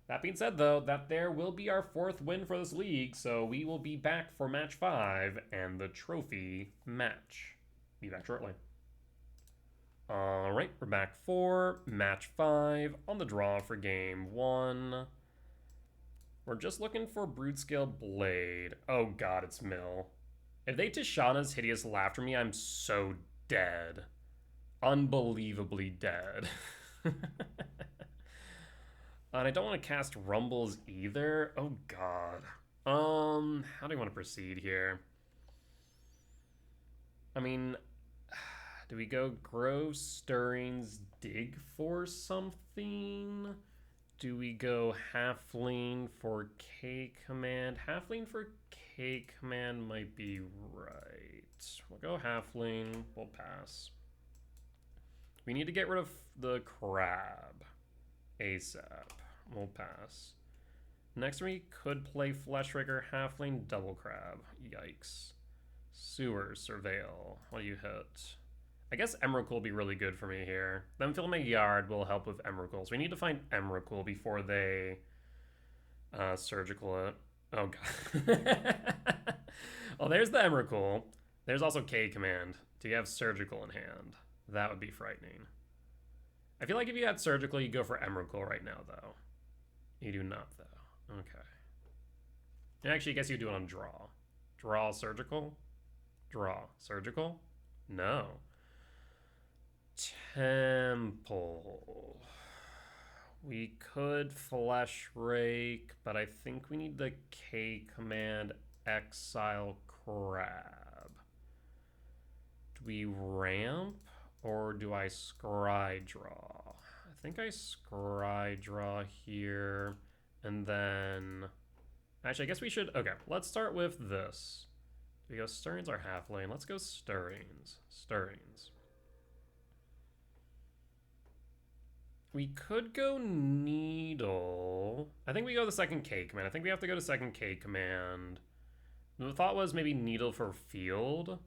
That being said, though, that there will be our 4th win for this league, so we will be back for match 5 and the trophy match. Be back shortly. Alright, we're back for match 5 on the draw for game 1. We're just looking for Broodscale Blade. Oh god, it's Mill. If they Tishana's Hideous Laughter me, I'm so dead. Unbelievably dead. And I don't want to cast Rumbles either. Oh god. How do you want to proceed here? I mean, do we go Grove Stirrings Dig for something? Do we go Halfling for K command? Halfling for K command might be right. We'll go Halfling. We'll pass. We need to get rid of the Crab ASAP. We'll pass. Next we could play Fleshraker, Halfling, Double Crab. Yikes. Sewer, Surveil. What do you hit? I guess Emrakul will be really good for me here. Them filling my yard will help with Emrakul. So we need to find Emrakul before they surgical it. Oh god. Well, there's the Emrakul. There's also K command. Do you have surgical in hand? That would be frightening. I feel like if you had surgical, you go for Emrakul right now, though. You do not, though. Okay. Actually, I guess you do it on draw. Draw surgical? Draw surgical? No. Temple. We could Flesh Rake, but I think we need the K command Exile Crab. Do we ramp or do I scry draw? I think I scry draw here and then actually I guess we should let's start with this. We go Stirrings or Halfling. Let's go Stirrings. Stirrings. We could go Needle. I think we go the second K command. I think we have to go to second K command. The thought was maybe Needle for field.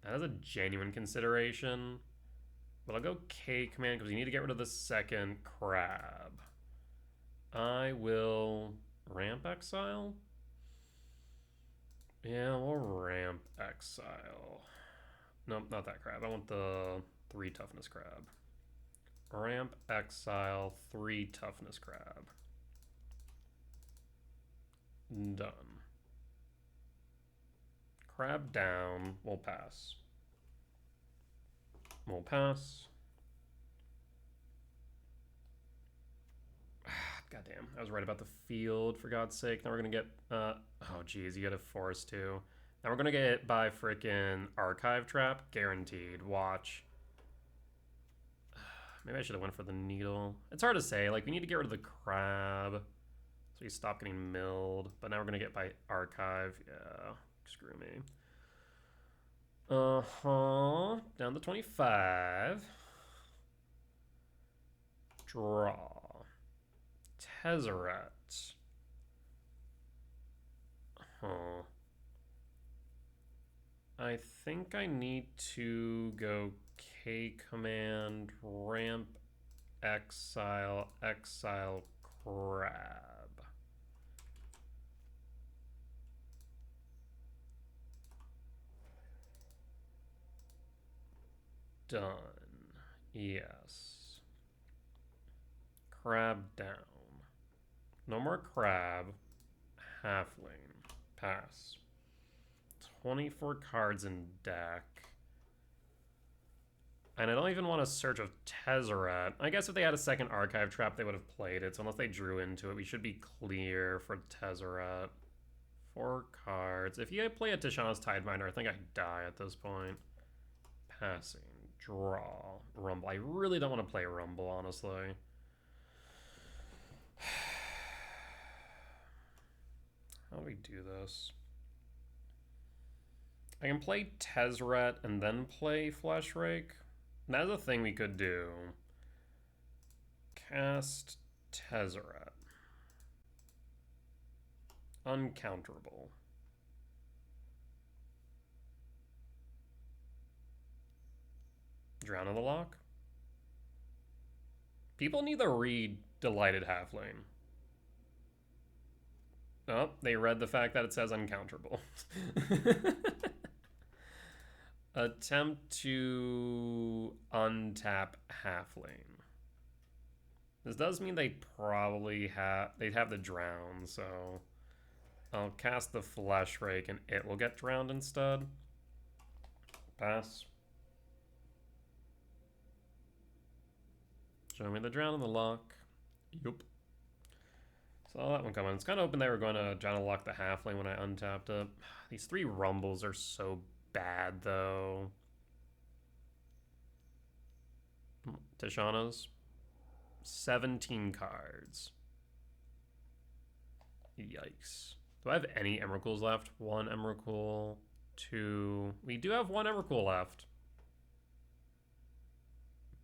That is a genuine consideration. But I'll go K command because we need to get rid of the second Crab. I will ramp Exile. Yeah, we'll ramp Exile. Nope, not that Crab. I want the 3 toughness Crab. Ramp Exile, 3 toughness Crab. Done. Crab down. We'll pass. We'll pass. Goddamn, I was right about the field, for God's sake. Now we're gonna get, oh geez, you gotta force too. Now we're gonna get hit by frickin' Archive Trap, guaranteed. Watch. Maybe I should have went for the Needle. It's hard to say, like, we need to get rid of the Crab, so we stop getting milled. But now we're gonna get by Archive, yeah, screw me. Down to 25. Draw. Tezzeret. I think I need to go K command, ramp exile, exile, crab. Done. Yes. Crab down. No more crab. Halfling. Pass. 24 cards in deck. And I don't even want to search of Tezzeret. I guess if they had a second archive trap, they would have played it. So unless they drew into it, we should be clear for Tezzeret. 4 cards. If you play a Tishana's Tideminder, I think I die at this point. Passing. Draw. Rumble. I really don't want to play Rumble, honestly. How do we do this? I can play Tezzeret and then play Flesh Rake. That's a thing we could do. Cast Tezzeret. Uncounterable. Drown in the Lock. People need to read Delighted Halfling. Oh, they read the fact that it says uncounterable. Attempt to untap Halfling. This does mean they'd have the drown, so I'll cast the Flesh Rake and it will get drowned instead. Pass. Show me the drown in the lock. Yup. Saw that one coming. It's kind of open they were going to drown and lock the halfling when I untapped it. These 3 rumbles are so bad, though. Tishana's. 17 cards. Yikes. Do I have any Emrakul's left? 1 Emrakul. 2. We do have 1 Emrakul left.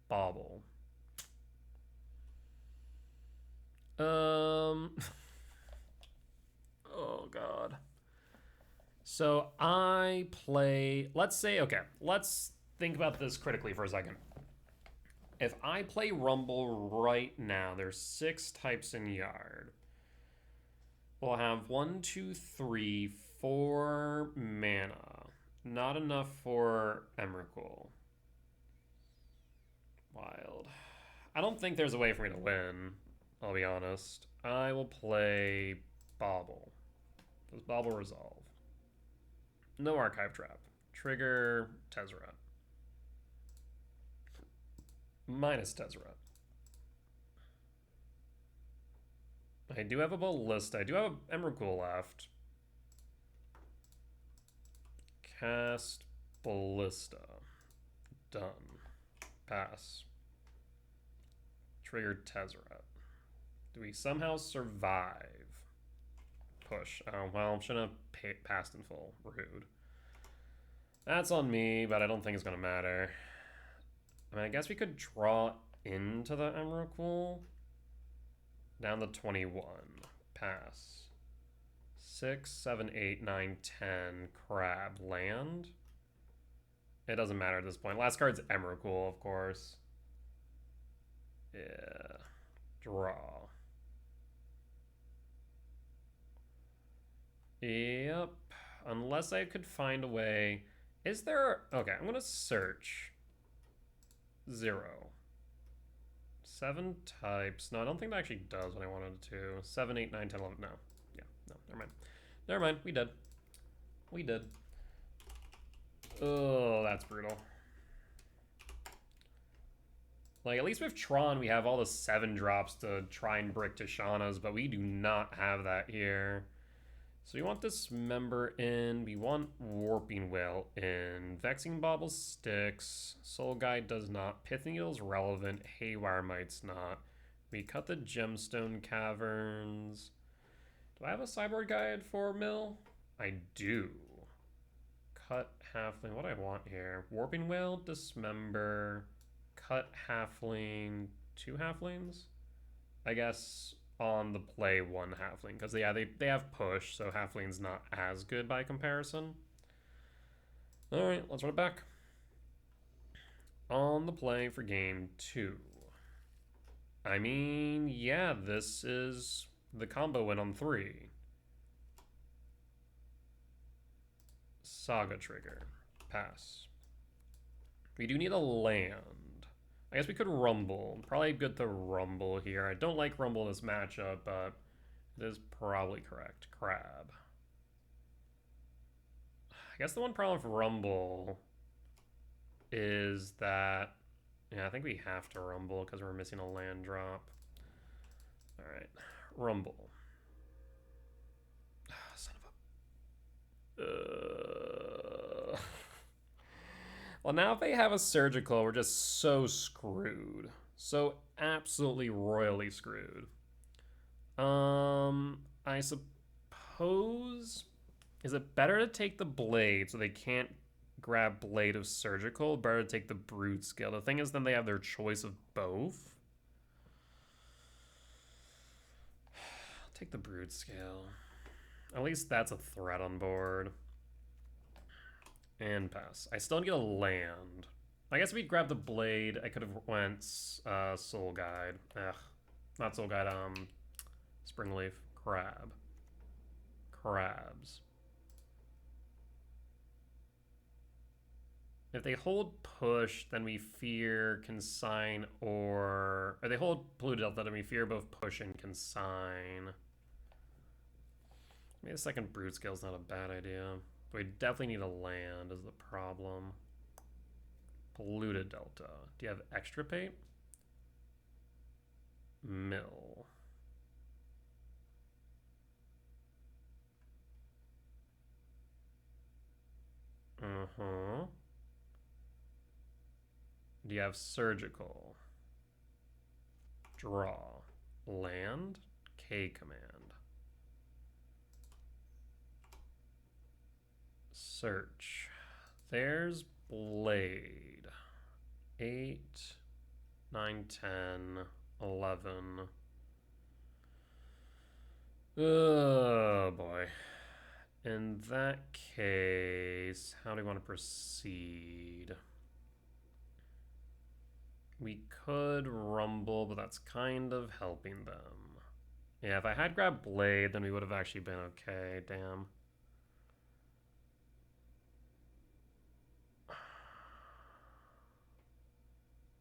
Bauble. Oh god. So I play, let's say, okay, let's think about this critically for a second. If I play Rumble right now, there's 6 types in Yard. We'll have 1, 2, 3, 4 mana. Not enough for Emrakul. Wild. I don't think there's a way for me to win. I'll be honest. I will play Bauble. Does Bauble resolve? No Archive Trap. Trigger Tezzeret. Minus Tezzeret. I do have a Ballista. I do have an Emrakul left. Cast Ballista. Done. Pass. Trigger Tezzeret. Do we somehow survive? Push. Oh, well, shouldn't have passed in full. Rude. That's on me, but I don't think it's going to matter. I mean, I guess we could draw into the Emrakul. Down to 21. Pass. 6, 7, 8, 9, 10. Crab. Land. It doesn't matter at this point. Last card's Emrakul, of course. Yeah. Draw. Yep. Unless I could find a way. Is there... Okay, I'm going to search. 0. 7 types. No, I don't think that actually does what I wanted it to. 7, 8, 9, 10, 11. No. Yeah, no, never mind. Never mind. We did. We did. Oh, that's brutal. Like, at least with Tron, we have all the 7 drops to try and brick Tishana's, but we do not have that here. So we want Dismember in. We want Warping Wail in. Vexing Bauble sticks. Soul Guide does not. Pithing Needle's relevant. Haywire Might's not. We cut the Gemstone Caverns. Do I have a Cyborg Guide for Mill? I do. Cut Halfling. What do I want here? Warping Wail, Dismember, cut Halfling, 2 Halflings? I guess on the play 1 Halfling, because yeah, they have push, so Halfling's not as good by comparison. Alright, let's run it back. On the play for game 2. I mean, yeah, this is the combo win on 3. Saga trigger. Pass. We do need a land. I guess we could rumble. Probably good to rumble here. I don't like rumble in this matchup, but it is probably correct. Crab. I guess the one problem with rumble is that, yeah, I think we have to rumble because we're missing a land drop. All right, rumble. Son of a. Well, now if they have a surgical, we're just so screwed. So absolutely royally screwed. I suppose, is it better to take the blade so they can't grab blade of surgical? Better to take the Broodscale. The thing is, then they have their choice of both. I'll take the Broodscale. At least that's a threat on board. And pass. I still need a land. I guess if we'd grabbed the blade, I could have went Soul Guide. Ugh. Not Soul Guide, Springleaf. Crab. Crabs. If they hold push, then we fear consign or they hold polluted delta, then we fear both push and consign. Maybe a second Broodscale is not a bad idea. But we definitely need a land is the problem. Polluted delta. Do you have extirpate? Mill. Do you have surgical? Draw. Land. K command. Search. There's blade. 8, 9, 10, 11. Oh boy. In that case, how do we want to proceed? We could rumble, but that's kind of helping them. Yeah, if I had grabbed blade, then we would have actually been okay. Damn.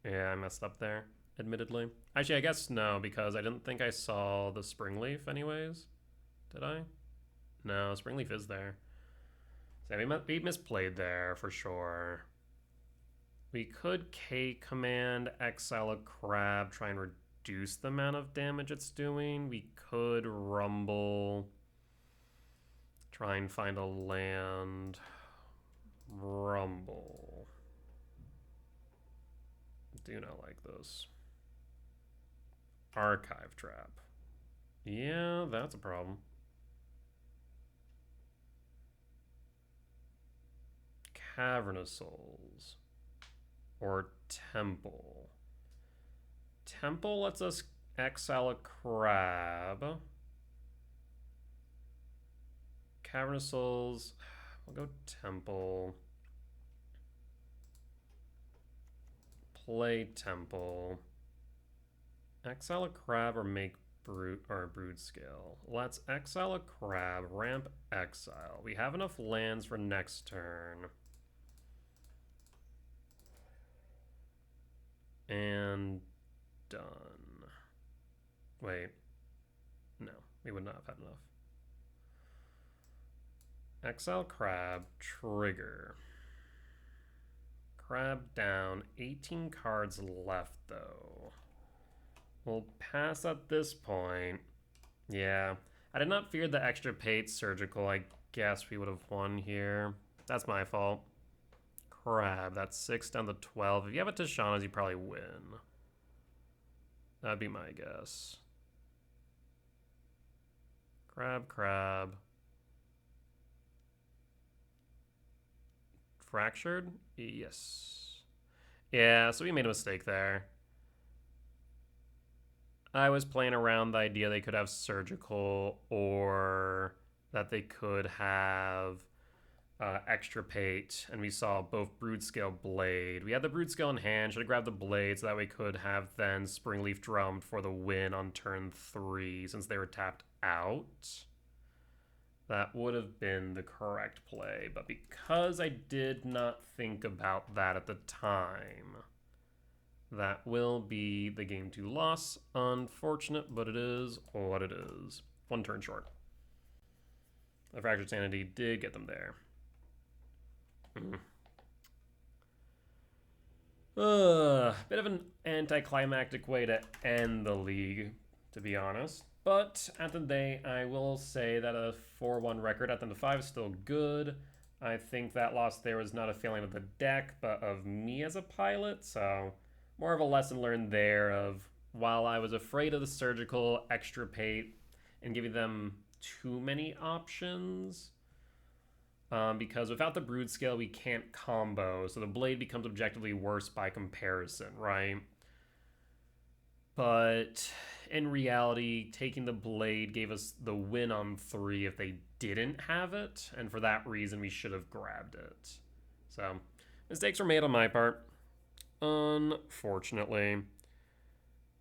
Yeah, I messed up there, admittedly. Actually, I guess no, because I didn't think I saw the Springleaf anyways. Did I? No, Springleaf is there. So we misplayed there for sure. We could K command, exile a crab, try and reduce the amount of damage it's doing. We could rumble, try and find a land. Rumble. Do not like this. Archive trap. Yeah, that's a problem. Cavernous Souls. Or Temple. Temple lets us exile a crab. Cavernous Souls. We'll go Temple. Play Temple. Exile a crab or make Broodscale. Let's exile a crab, ramp exile. We have enough lands for next turn. And done. Wait. No, we would not have had enough. Exile crab, trigger. Crab down. 18 cards left, though. We'll pass at this point. Yeah. I did not fear the extirpate surgical. I guess we would have won here. That's my fault. Crab. That's 6 down to 12. If you have a Tishana's, you probably win. That'd be my guess. Crab, crab. Fractured? Yes. Yeah, so we made a mistake there. I was playing around the idea they could have surgical or that they could have Extirpate, and we saw both Broodscale Blade. We had the Broodscale in hand, should have grabbed the Blade so that we could have then Springleaf drummed for the win on turn 3 since they were tapped out. That would have been the correct play, but because I did not think about that at the time, that will be the game 2 loss. Unfortunate, but it is what it is. 1 turn short. The Fractured Sanity did get them there. Bit of an anticlimactic way to end the league, to be honest. But at the end of the day, I will say that a 4-1 record at the end of 5 is still good. I think that loss there was not a failing of the deck, but of me as a pilot. So more of a lesson learned there of, while I was afraid of the surgical extirpate and giving them too many options, because without the Broodscale we can't combo, so the Blade becomes objectively worse by comparison, right? But in reality, taking the Blade gave us the win on 3 if they didn't have it, and for that reason we should have grabbed it. So mistakes were made on my part, unfortunately,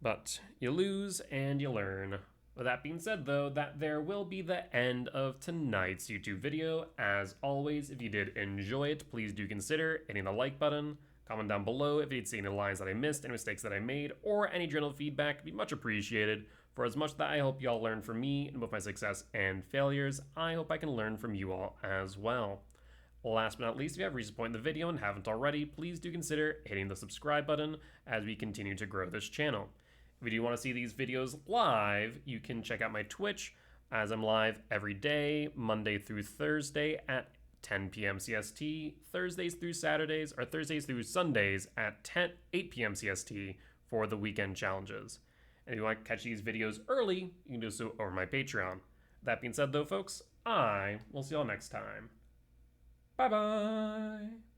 but you lose and you learn. With that being said, though, that there will be the end of tonight's YouTube video. As always, if you did enjoy it, please do consider hitting the like button. Comment down below if you'd seen any lines that I missed, any mistakes that I made, or any general feedback would be much appreciated. For as much that I hope you all learn from me in both my success and failures, I hope I can learn from you all as well. Last but not least, if you have reached a point in the video and haven't already, please do consider hitting the subscribe button as we continue to grow this channel. If you do want to see these videos live, you can check out my Twitch, as I'm live every day, Monday through Thursday at 10 p.m. CST, Thursdays through Sundays at 8 p.m. CST for the weekend challenges. And if you want to catch these videos early, you can do so over my Patreon. That being said, though, folks, I will see y'all next time. Bye-bye!